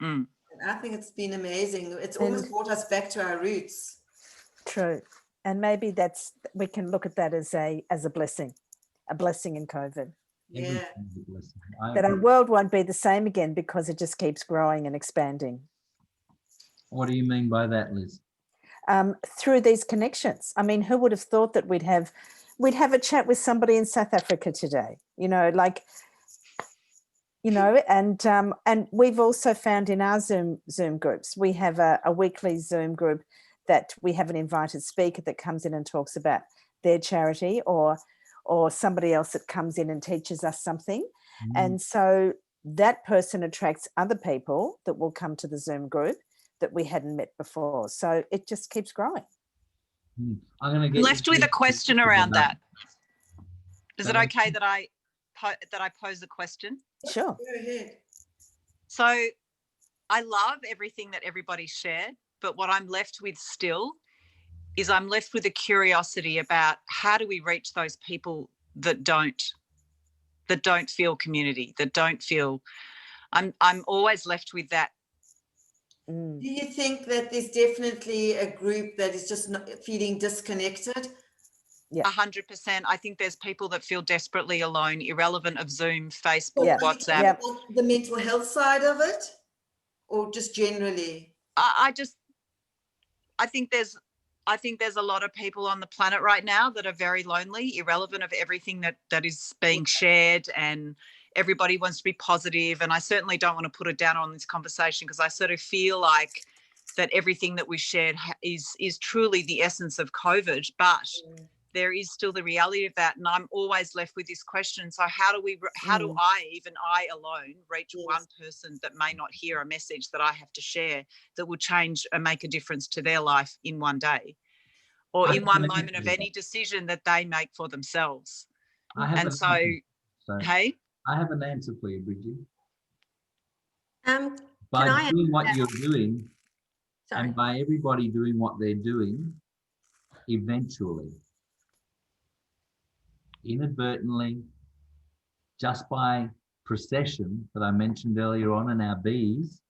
And I think it's been amazing. It's almost brought us back to our roots. True. And maybe we can look at that as a blessing in COVID. Yeah. That our world won't be the same again, because it just keeps growing and expanding. What do you mean by that, Liz? Through these connections. I mean, who would have thought that we'd have a chat with somebody in South Africa today, you know, like, you know, and we've also found in our Zoom groups, we have a weekly Zoom group that we have an invited speaker that comes in and talks about their charity, or somebody else that comes in and teaches us something. And so that person attracts other people that will come to the Zoom group that we hadn't met before. So it just keeps growing. I'm going to get left with a question around that. Is it Sorry. okay that I pose a question? Sure. Go ahead. So I love everything that everybody shared, but what I'm left with still is I'm left with a curiosity about how do we reach those people that don't that don't feel community, that don't feel. I'm always left with that. Mm. Do you think that there's definitely a group that is just not feeling disconnected? Yeah. 100%. I think there's people that feel desperately alone, irrelevant of Zoom, Facebook, Yeah. WhatsApp. Yeah. The mental health side of it, or just generally? I think there's a lot of people on the planet right now that are very lonely, irrelevant of everything that is being shared, and everybody wants to be positive. And I certainly don't want to put it down on this conversation, because I sort of feel like that everything that we shared is truly the essence of COVID, but there is still the reality of that. And I'm always left with this question. So how do I alone reach one person that may not hear a message that I have to share that will change and make a difference to their life in one day, or in one moment of any decision that they make for themselves? Hey, I have an answer for you, Brigitte. Can By I doing what you're doing, Sorry. and by everybody doing what they're doing, eventually, inadvertently, just by procession that I mentioned earlier on in our bees,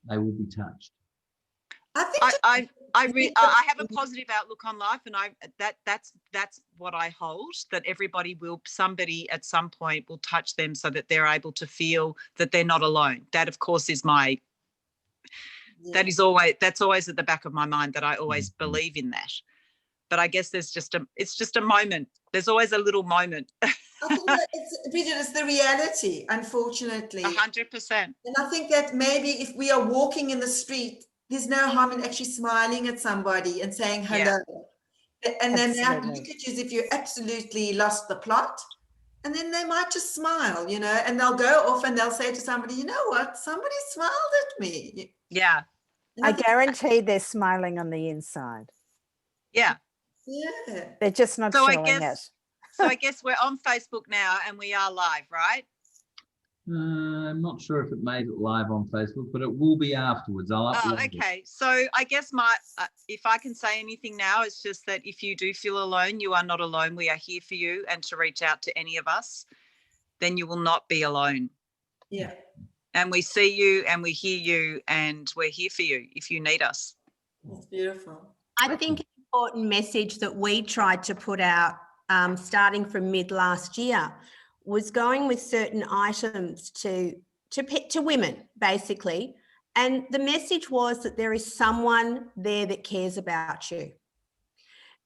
they will be touched. I have a positive outlook on life, and that's what I hold, that somebody at some point will touch them so that they're able to feel that they're not alone. That, of course, is that's always at the back of my mind, that I always believe in that. But I guess it's just a moment. There's always a little moment. I think that Brigitte, it's the reality, unfortunately. 100%. And I think that maybe if we are walking in the street, there's no harm in actually smiling at somebody and saying hello. Yeah. And then they have to look at you as if you absolutely lost the plot. And then they might just smile, and they'll go off and they'll say to somebody, you know what, somebody smiled at me. Yeah. I guarantee they're smiling on the inside. Yeah. Yeah. They're just not showing it. So I guess we're on Facebook now and we are live, right? I'm not sure if it made it live on Facebook, but it will be afterwards. I'll upload it. Okay. So I guess if I can say anything now, it's just that if you do feel alone, you are not alone. We are here for you, and to reach out to any of us, then you will not be alone. Yeah. And we see you and we hear you, and we're here for you if you need us. That's beautiful. I think an important message that we tried to put out starting from mid last year was going with certain items to women, basically. And the message was that there is someone there that cares about you.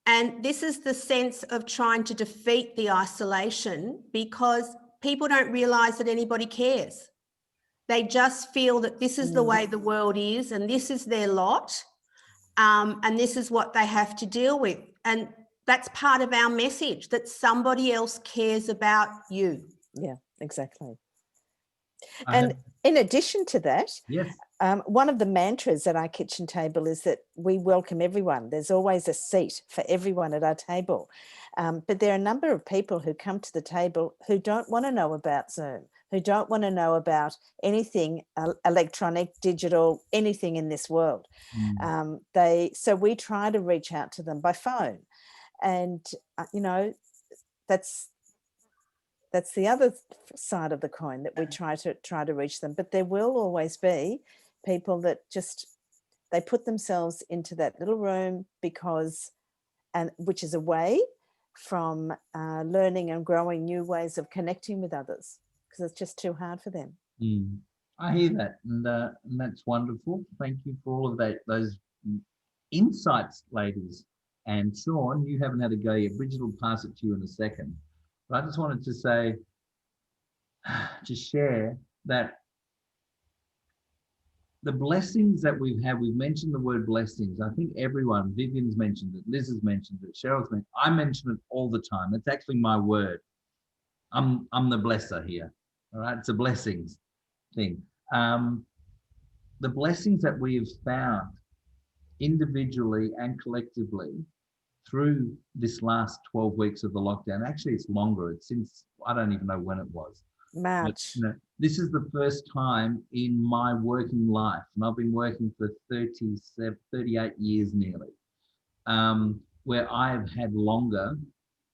And this is the sense of trying to defeat the isolation, because people don't realise that anybody cares. They just feel that this is the way the world is, and this is their lot, and this is what they have to deal with. And that's part of our message, that somebody else cares about you. Yeah, exactly. And in addition to that, one of the mantras at our kitchen table is that we welcome everyone. There's always a seat for everyone at our table. But there are a number of people who come to the table who don't want to know about Zoom, who don't want to know about anything electronic, digital, anything in this world. So we try to reach out to them by phone. And, that's the other side of the coin, that we try to reach them. But there will always be people that they put themselves into that little room which is away from learning and growing new ways of connecting with others, because it's just too hard for them. I hear that, and that's wonderful. Thank you for all of those insights, ladies. And Shawn, you haven't had a go yet. Brigitte will pass it to you in a second. But I just wanted to say, to share that the blessings that we've mentioned the word blessings. I think everyone, Vivian's mentioned it, Liz has mentioned it, Cheryl's mentioned it. I mention it all the time. It's actually my word. I'm the blesser here. All right, it's a blessings thing. The blessings that we have found individually and collectively through this last 12 weeks of the lockdown. Actually, it's longer. It's since, I don't even know when it was. March. But, this is the first time in my working life, and I've been working for 38 years nearly, where I have had longer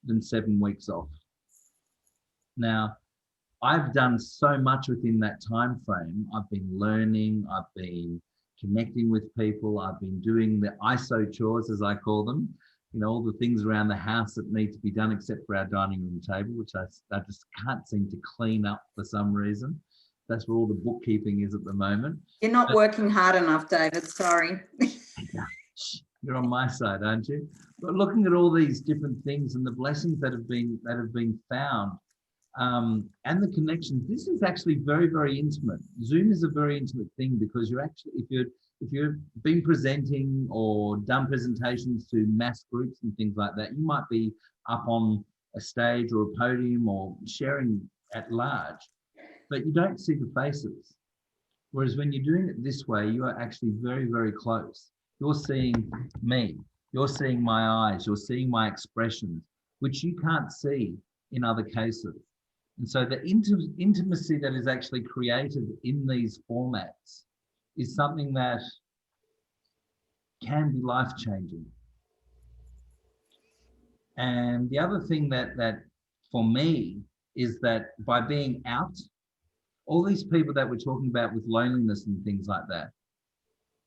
than 7 weeks off. Now, I've done so much within that time frame. I've been learning, I've been connecting with people, I've been doing the ISO chores, as I call them, you know, all the things around the house that need to be done, except for our dining room table, which I just can't seem to clean up for some reason. That's where all the bookkeeping is at the moment. You're not working hard enough, David. Sorry. You're on my side, aren't you? But looking at all these different things and the blessings that have been found, and the connections, this is actually very, very intimate. Zoom is a very intimate thing because you're actually, if you've been presenting or done presentations to mass groups and things like that, you might be up on a stage or a podium or sharing at large, but you don't see the faces. Whereas when you're doing it this way, you are actually very, very close. You're seeing me, you're seeing my eyes, you're seeing my expressions, which you can't see in other cases. And so the intimacy that is actually created in these formats is something that can be life-changing. And the other thing that for me is that by being out, all these people that we're talking about with loneliness and things like that,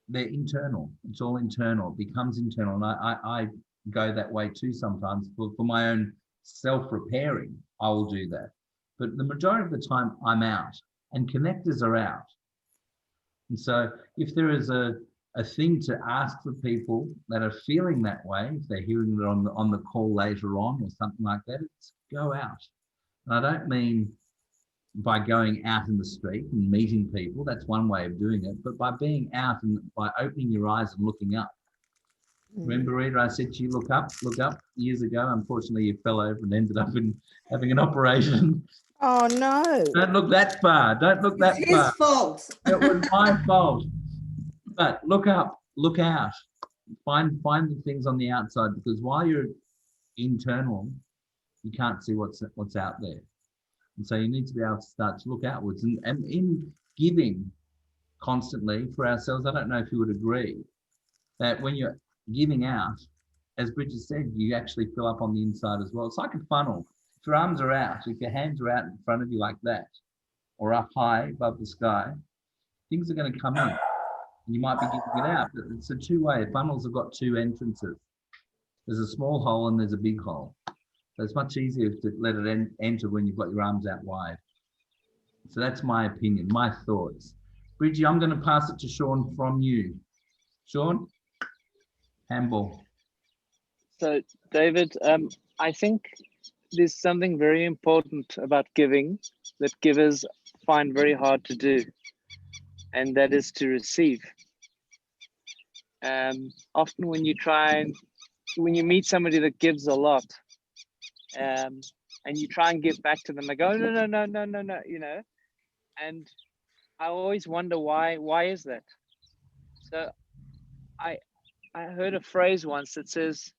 they're internal. It's all internal. It becomes internal. And I go that way too sometimes for my own self-repairing. I will do that. But the majority of the time I'm out and connectors are out. And so if there is a thing to ask for people that are feeling that way, if they're hearing it on the call later on or something like that, it's go out. And I don't mean by going out in the street and meeting people, that's one way of doing it, but by being out and by opening your eyes and looking up. Remember, Rita, I said to you, look up years ago. Unfortunately, you fell over and ended up in having an operation. Oh, no. Don't look that far. Don't look that far. It's his fault. It was my fault. But look up, look out. Find the things on the outside, because while you're internal, you can't see what's out there. And so you need to be able to start to look outwards. And in giving constantly for ourselves, I don't know if you would agree that when you're giving out, as Brigitte said, you actually fill up on the inside as well. It's like a funnel. If your arms are out, if your hands are out in front of you like that, or up high above the sky, things are going to come in. And you might be giving it out, but it's a two-way. Funnels have got two entrances. There's a small hole and there's a big hole. So it's much easier to let it enter when you've got your arms out wide. So that's my opinion, my thoughts. Bridgie, I'm going to pass it to Shawn from you. Shawn, handball. So, David, I think there's something very important about giving that givers find very hard to do, and that is to receive. Often when you meet somebody that gives a lot, and you try and give back to them, they go, no, you know, and I always wonder why is that? So I heard a phrase once that says,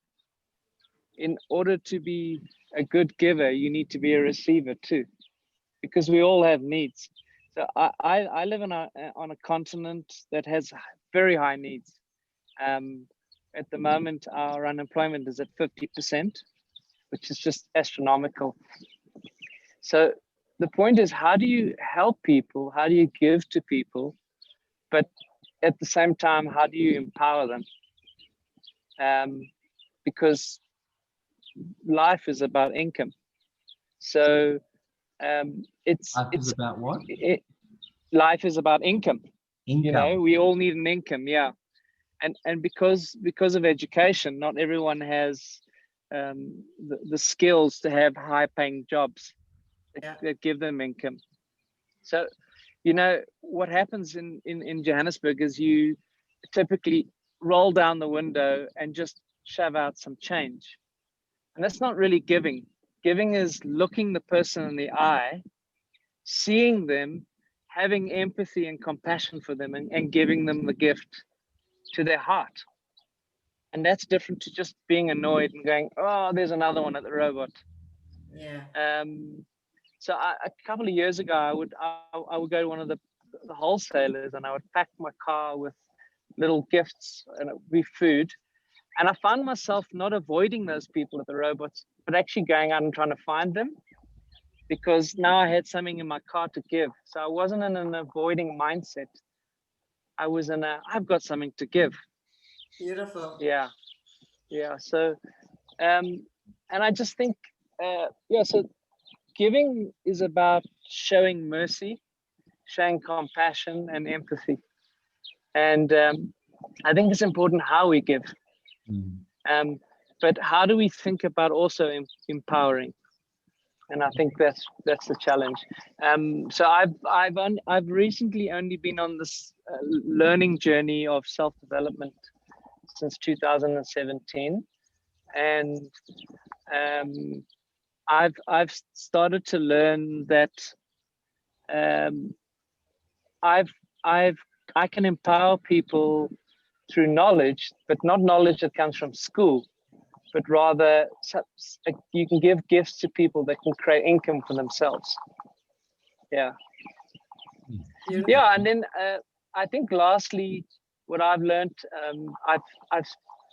in order to be a good giver, you need to be a receiver too, because we all have needs. So I live on a continent that has very high needs. At the moment, our unemployment is at 50%, which is just astronomical. So the point is, how do you help people? How do you give to people? But at the same time, how do you empower them? Because life is about income. So it's about what? Life is about income. You know, we all need an income, yeah. And because of education, not everyone has the skills to have high-paying jobs that give them income. So, you know, what happens in Johannesburg is you typically roll down the window and just shove out some change. And that's not really giving. Giving is looking the person in the eye, seeing them, having empathy and compassion for them, and giving them the gift to their heart. And that's different to just being annoyed and going, oh, there's another one at the robot. Yeah. So a couple of years ago, I would go to one of the wholesalers and I would pack my car with little gifts and it would be food. And I found myself not avoiding those people at the robots, but actually going out and trying to find them. because now I had something in my car to give. So I wasn't in an avoiding mindset. I was in a, I've got something to give. Beautiful. Yeah. So, and I just think, so giving is about showing mercy, showing compassion and empathy. And I think it's important how we give. But how do we think about also empowering? And I think that's the challenge. So I've recently only been on this learning journey of self-development since 2017, and I've started to learn that I can empower people through knowledge, but not knowledge that comes from school, but rather you can give gifts to people that can create income for themselves. Yeah. And then I think lastly, what I've learned, I've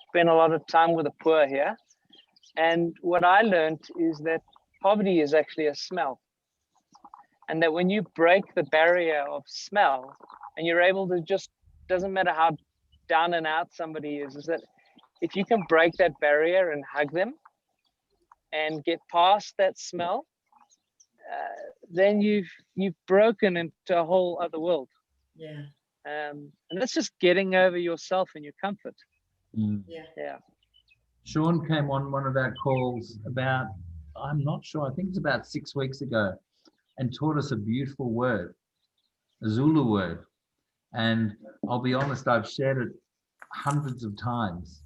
spent a lot of time with the poor here, and what I learned is that poverty is actually a smell, and that when you break the barrier of smell, and you're able to just, doesn't matter how down and out somebody is that if you can break that barrier and hug them and get past that smell, then you've broken into a whole other world. Yeah. And that's just getting over yourself and your comfort. Yeah. Shawn came on one of our calls about, I'm not sure, I think it's about 6 weeks ago, and taught us a beautiful word, a Zulu word. And I'll be honest, I've shared it hundreds of times.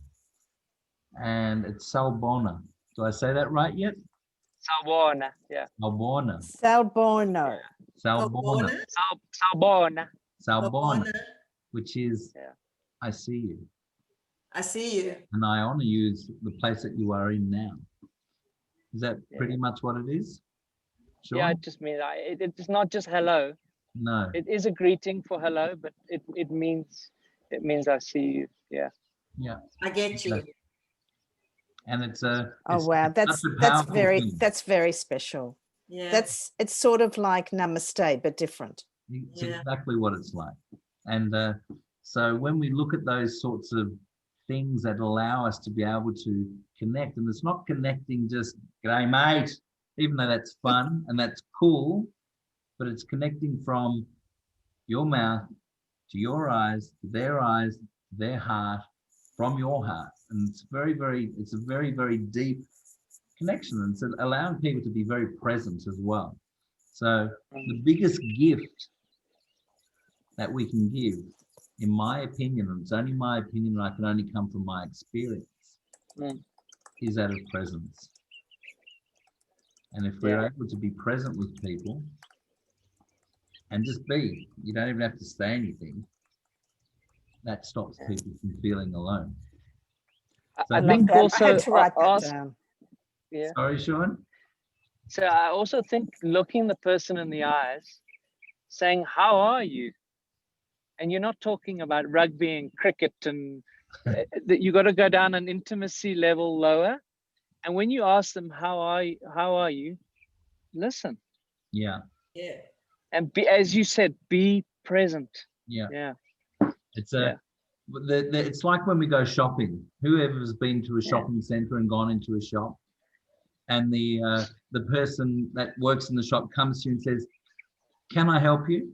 And it's Salbona. Do I say that right yet? Salbona, yeah. Salbona. Salborno. Salbona. Salbona. Salbona, which is, I see you. I see you. And I honor you as the place that you are in now. Is that pretty much what it is? Shawn? Yeah, it just means, it's not just hello. No. It is a greeting for hello, but it means I see you. Yeah. Yeah. I get you. And it's a wow, that's very special. Yeah. It's sort of like namaste, but different. It's exactly what it's like. And so when we look at those sorts of things that allow us to be able to connect, and it's not connecting just, g'day mate, even though that's fun and that's cool, but it's connecting from your mouth to your eyes, to their heart, from your heart. And it's it's a very, very deep connection. And it's allowing people to be very present as well. So the biggest gift that we can give, in my opinion, and it's only my opinion, and I can only come from my experience, is that of presence. And if we're able to be present with people and just be, you don't even have to say anything, that stops people from feeling alone. So I think also, I had to write that down. Yeah. Sorry, Shawn? So I also think looking the person in the eyes, saying, how are you? And you're not talking about rugby and cricket, and that you got to go down an intimacy level lower. And when you ask them, how are you? Listen. Yeah. Yeah. And be, as you said, be present. Yeah. Yeah. It's it's like when we go shopping. Whoever's been to a shopping center and gone into a shop, and the person that works in the shop comes to you and says, "Can I help you?"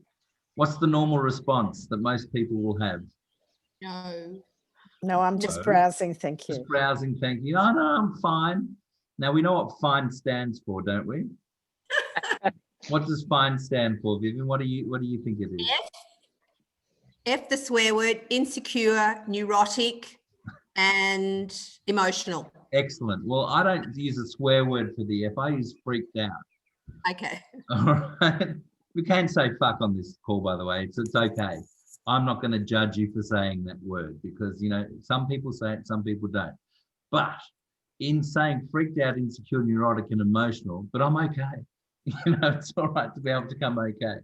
What's the normal response that most people will have? No, I'm just browsing, thank you. Just browsing, thank you. Oh, no, I'm fine. Now, we know what FINE stands for, don't we? What does FINE stand for, Vivian? What do you think it is? F, the swear word, insecure, neurotic, and emotional. Excellent. Well, I don't use a swear word for the F. I use freaked out. Okay. All right. We can say fuck on this call, by the way. It's okay. I'm not going to judge you for saying that word because, you know, some people say it, some people don't. But in saying freaked out, insecure, neurotic, and emotional, but I'm okay. You know, it's all right to be able to come okay.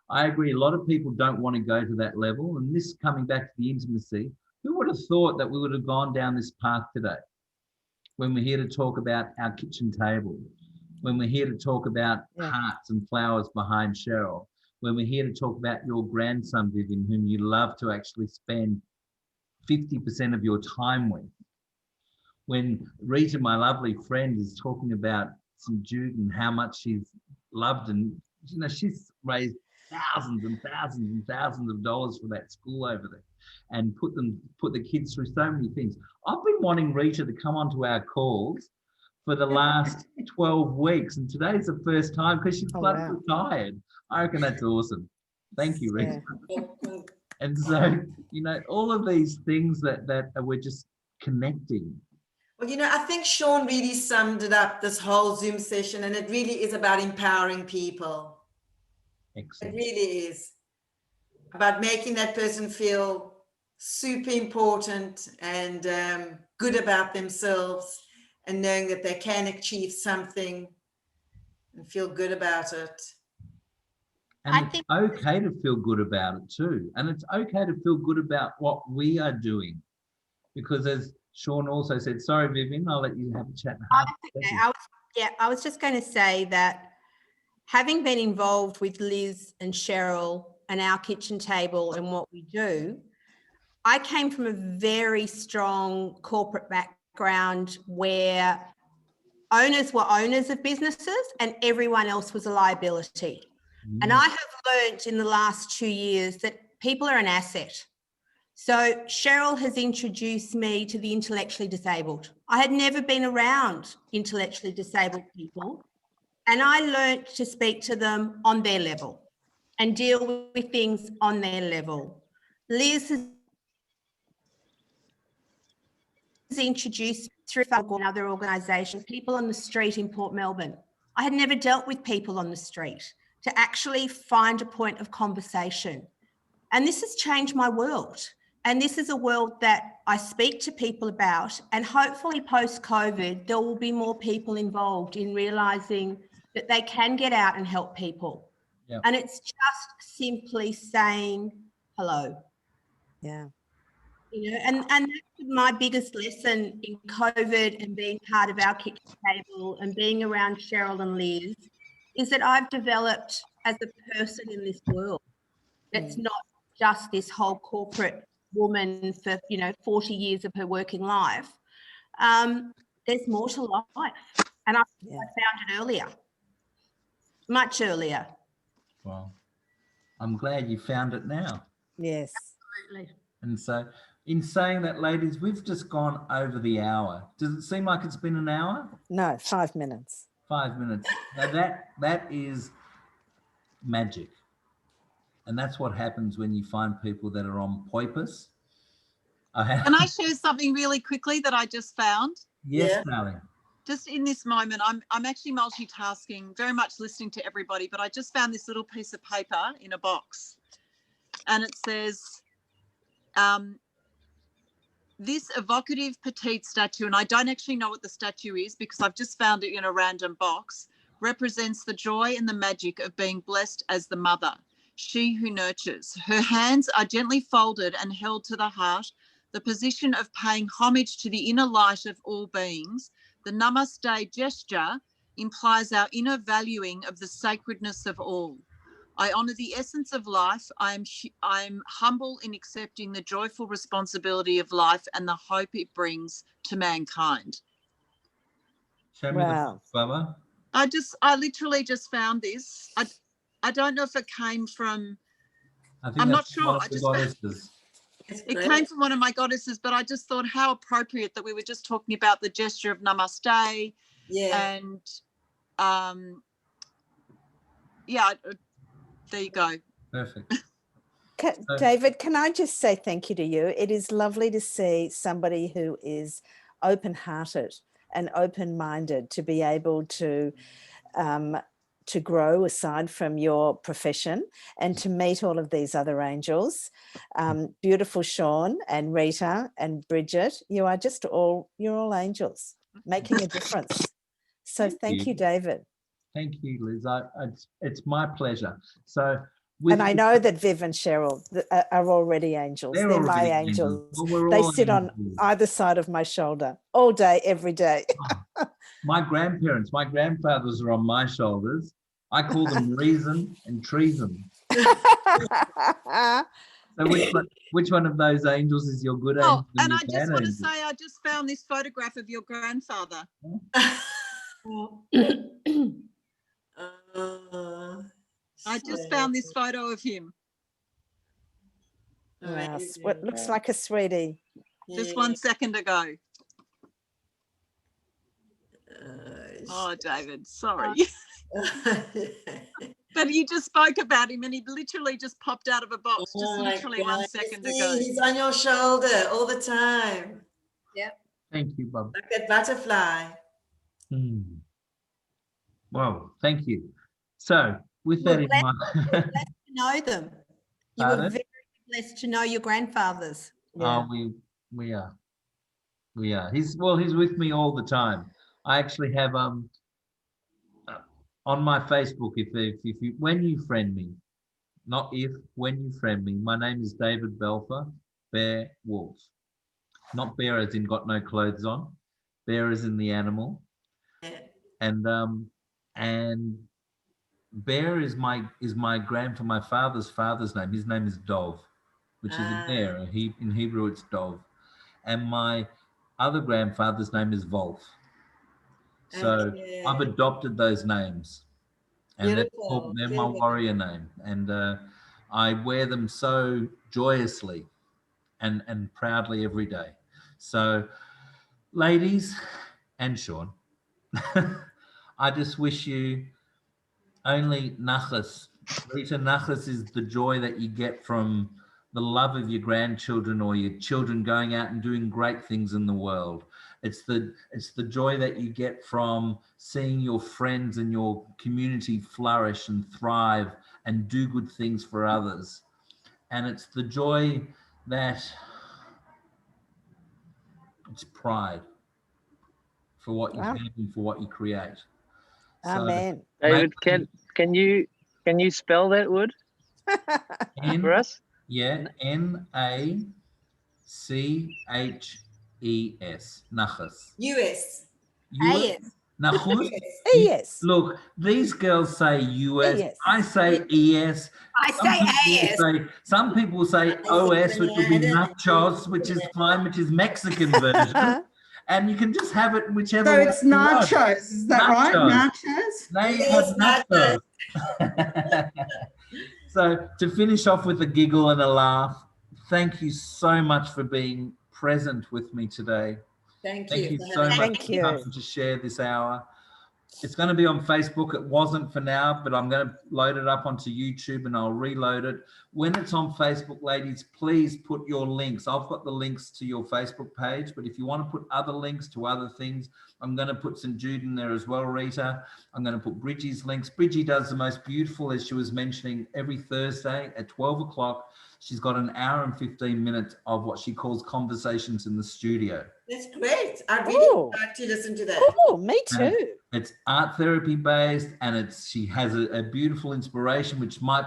I agree. A lot of people don't want to go to that level. And this coming back to the intimacy, who would have thought that we would have gone down this path today when we're here to talk about our kitchen table, when we're here to talk about Yeah. hearts and flowers behind Sheryl, when we're here to talk about your grandson, Vivian, whom you love to actually spend 50% of your time with. When Rita, my lovely friend, is talking about St. Jude and how much she's loved, and you know, she's raised thousands and thousands and thousands of dollars for that school over there and put the kids through so many things. I've been wanting Rita to come onto our calls for the last 12 weeks, and today's the first time because she's bloody retired. I reckon that's awesome. Thank you, Rita. Yeah. And so, you know, all of these things that we're just connecting. Well, you know, I think Shawn really summed it up, this whole Zoom session, and it really is about empowering people. Excellent. It really is about making that person feel super important and good about themselves, and knowing that they can achieve something and feel good about it. And it's okay to feel good about it too. And it's okay to feel good about what we are doing. Because as Shawn also said, sorry, Vivian, I'll let you have a chat. I was just going to say that having been involved with Liz and Sheryl and our kitchen table and what we do, I came from a very strong corporate background where owners were owners of businesses and everyone else was a liability. And I have learned in the last 2 years that people are an asset. So Sheryl has introduced me to the intellectually disabled. I had never been around intellectually disabled people, and I learned to speak to them on their level and deal with things on their level. Liz has introduced through another organisation, people on the street in Port Melbourne. I had never dealt with people on the street to actually find a point of conversation. And this has changed my world. And this is a world that I speak to people about, and hopefully post-COVID, there will be more people involved in realising that they can get out and help people. Yep. And it's just simply saying hello. Yeah. You know, and that's my biggest lesson in COVID and being part of our kitchen table and being around Sheryl and Liz is that I've developed as a person in this world. It's not just this whole corporate woman for, 40 years of her working life. There's more to life. And I found it earlier, much earlier. Well, I'm glad you found it now. Yes. Absolutely. And so in saying that, ladies, we've just gone over the hour. Does it seem like it's been an hour? No, 5 minutes. 5 minutes. Now that is magic. And that's what happens when you find people that are on purpose. Can I share something really quickly that I just found? Yes, darling. Just in this moment, I'm actually multitasking, very much listening to everybody, but I just found this little piece of paper in a box, and it says, this evocative petite statue, and I don't actually know what the statue is because I've just found it in a random box, represents the joy and the magic of being blessed as the mother, she who nurtures. Her hands are gently folded and held to the heart, the position of paying homage to the inner light of all beings. The namaste gesture implies our inner valuing of the sacredness of all. I honour the essence of life. I'm humble in accepting the joyful responsibility of life and the hope it brings to mankind. Show me the box, Bubba. I literally just found this. I don't know if it came from. I'm not sure. It came from one of my goddesses, but I just thought how appropriate that we were just talking about the gesture of namaste. Yeah. And there you go. Perfect. David, can I just say thank you to you? It is lovely to see somebody who is open-hearted and open-minded to be able to grow aside from your profession and to meet all of these other angels. Beautiful Shawn and Rita and Brigitte, you're all angels making a difference. So thank you, David. Thank you, Liz. It's my pleasure. So And I know that Viv and Sheryl are already angels. They're my angels. Well, they sit on either side of my shoulder all day, every day. My grandparents, my grandfathers are on my shoulders. I call them reason and treason. So which one of those angels is your good angel? And I just want to say, I just found this photograph of your grandfather. I just found this photo of him. Wow, what looks like a sweetie. Just 1 second ago. Oh, David, sorry. But you just spoke about him and he literally just popped out of a box just literally 1 second ago. He's on your shoulder all the time. Yeah. Thank you, Bob. Like that butterfly. Well, thank you. So with that in mind, blessed to know them. You were very blessed to know your grandfathers. Yeah. Oh, we are. He's with me all the time. I actually have on my Facebook, if you when you friend me, not if, when you friend me, my name is David Belfer, Bear Wolf. Not bear as in got no clothes on, bear as in the animal. And Bear is my my father's name. His name is Dov, which is a bear. In Hebrew it's Dov. And my other grandfather's name is Wolf. So I've adopted those names, and they're my warrior name, and I wear them so joyously and proudly every day. So, ladies and Shawn, I just wish you only nachas. Rita, nachas is the joy that you get from the love of your grandchildren or your children going out and doing great things in the world. It's the joy that you get from seeing your friends and your community flourish and thrive and do good things for others. And it's the joy that it's pride for what you have and for what you create. Amen. So, David, can you spell that word for us? Yeah, Naches. Nachas. US. Nachus. Yes. Look, these girls say US. Yes. I say ES. I say AS. Some people say OS, which would be nachos, which is fine, which is Mexican version. And you can just have it whichever. So it's nachos, is that right? Nachos? They have nachos. So to finish off with a giggle and a laugh, thank you so much for being present with me today. Thank you. Thank you so much for coming to share this hour. It's going to be on Facebook. It wasn't for now, but I'm going to load it up onto YouTube and I'll reload it. When it's on Facebook, ladies, please put your links. I've got the links to your Facebook page, but if you want to put other links to other things, I'm going to put St. Jude in there as well, Rita. I'm going to put Bridgie's links. Bridgie does the most beautiful, as she was mentioning, every Thursday at 12 o'clock. She's got an hour and 15 minutes of what she calls conversations in the studio. That's great. I really like to listen to that. Oh, me too. It's art therapy based, and she has a beautiful inspiration, which might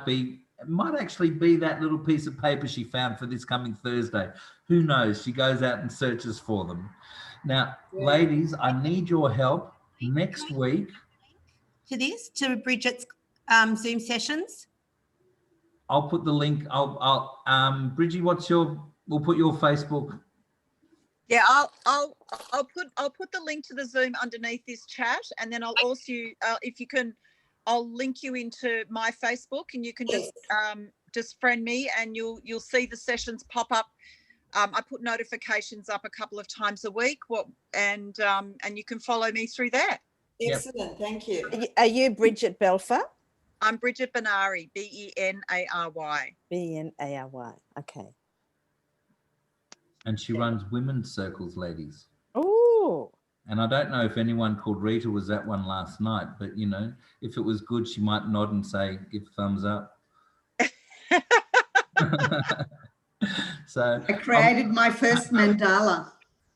actually be that little piece of paper she found for this coming Thursday. Who knows? She goes out and searches for them. Now, ladies, I need your help next week. To Brigitte's Zoom sessions. I'll put the link. Bridgie, we'll put your Facebook. Yeah, I'll put the link to the Zoom underneath this chat, and then I'll also, if you can, I'll link you into my Facebook, and you can just friend me, and you'll see the sessions pop up. I put notifications up a couple of times a week. And you can follow me through there. Excellent, thank you. Are you Brigitte Belfer? I'm Brigitte Benary, Benary. Benary. Okay. And she runs women's circles, ladies. Oh. And I don't know if anyone called Rita was at one last night, but if it was good, she might nod and say, give a thumbs up. So I created my first mandala.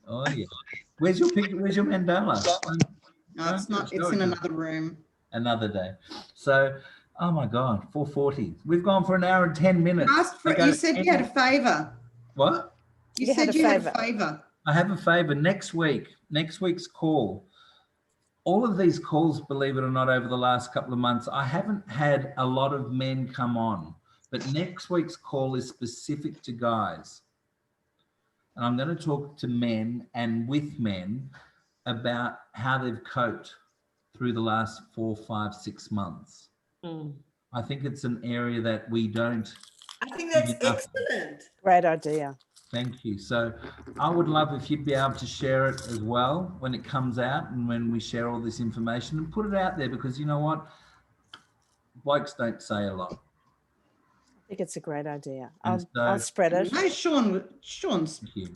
Oh yeah. Where's your picture? Where's your mandala? No, it's not. It's in another room. Another day. So Oh my God, 4:40. We've gone for an hour and 10 minutes. You said you had a favour. What? You said you had a favour. I have a favour. Next week's call. All of these calls, believe it or not, over the last couple of months, I haven't had a lot of men come on, but next week's call is specific to guys. And I'm going to talk to men and with men about how they've coped through the last 4, 5, 6 months. I think it's an area that we don't. I think that's excellent. Great idea. Thank you. So I would love if you'd be able to share it as well when it comes out and when we share all this information and put it out there, because you know what? Blokes don't say a lot. I think it's a great idea. And I'll spread it. No, Shawn's. Thank you.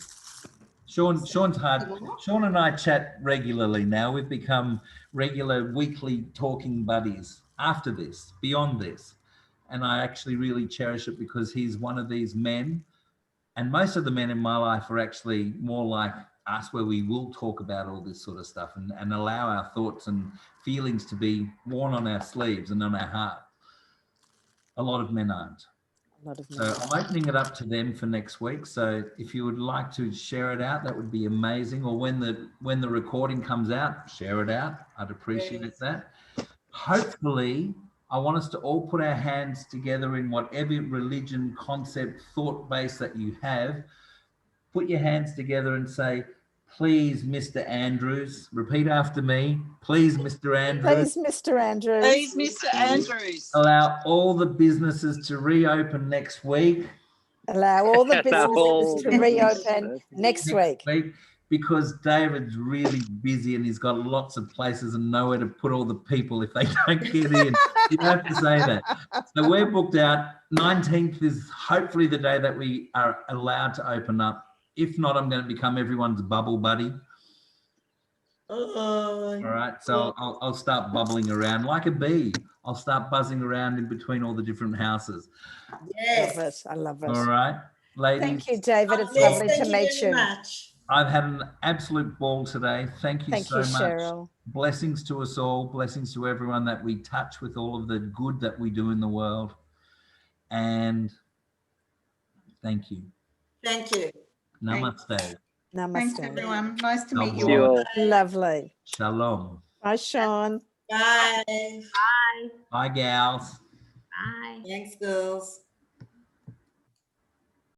Shawn's hard. Shawn and I chat regularly now. We've become regular weekly talking buddies after this, beyond this. And I actually really cherish it because he's one of these men. And most of the men in my life are actually more like us, where we will talk about all this sort of stuff and allow our thoughts and feelings to be worn on our sleeves and on our heart. A lot of men aren't. So I'm opening it up to them for next week. So if you would like to share it out, that would be amazing. Or when the recording comes out, share it out. I'd appreciate that. Hopefully, I want us to all put our hands together in whatever religion, concept, thought base that you have. Put your hands together and say, please, Mr. Andrews. Repeat after me. Please, Mr. Andrews. Please, Mr. Andrews. Please, Mr. Andrews. Allow all the businesses to reopen next week. Allow all the businesses to reopen next week. Because David's really busy and he's got lots of places and nowhere to put all the people if they don't get in. You have to say that. So we're booked out. 19th is hopefully the day that we are allowed to open up. If not, I'm going to become everyone's bubble buddy. All right. So I'll start bubbling around like a bee. I'll start buzzing around in between all the different houses. Yes. I love it. All right. Ladies. Thank you, David. It's lovely to meet you. I've had an absolute ball today. Thank you so much. Cheryl. Blessings to us all. Blessings to everyone that we touch with all of the good that we do in the world. And thank you. Thank you. Namaste. Namaste. Thanks, everyone. Nice to meet See you you all. all. Lovely. Shalom. Bye, Shawn. Bye. Bye. Bye, gals. Bye. Thanks, girls.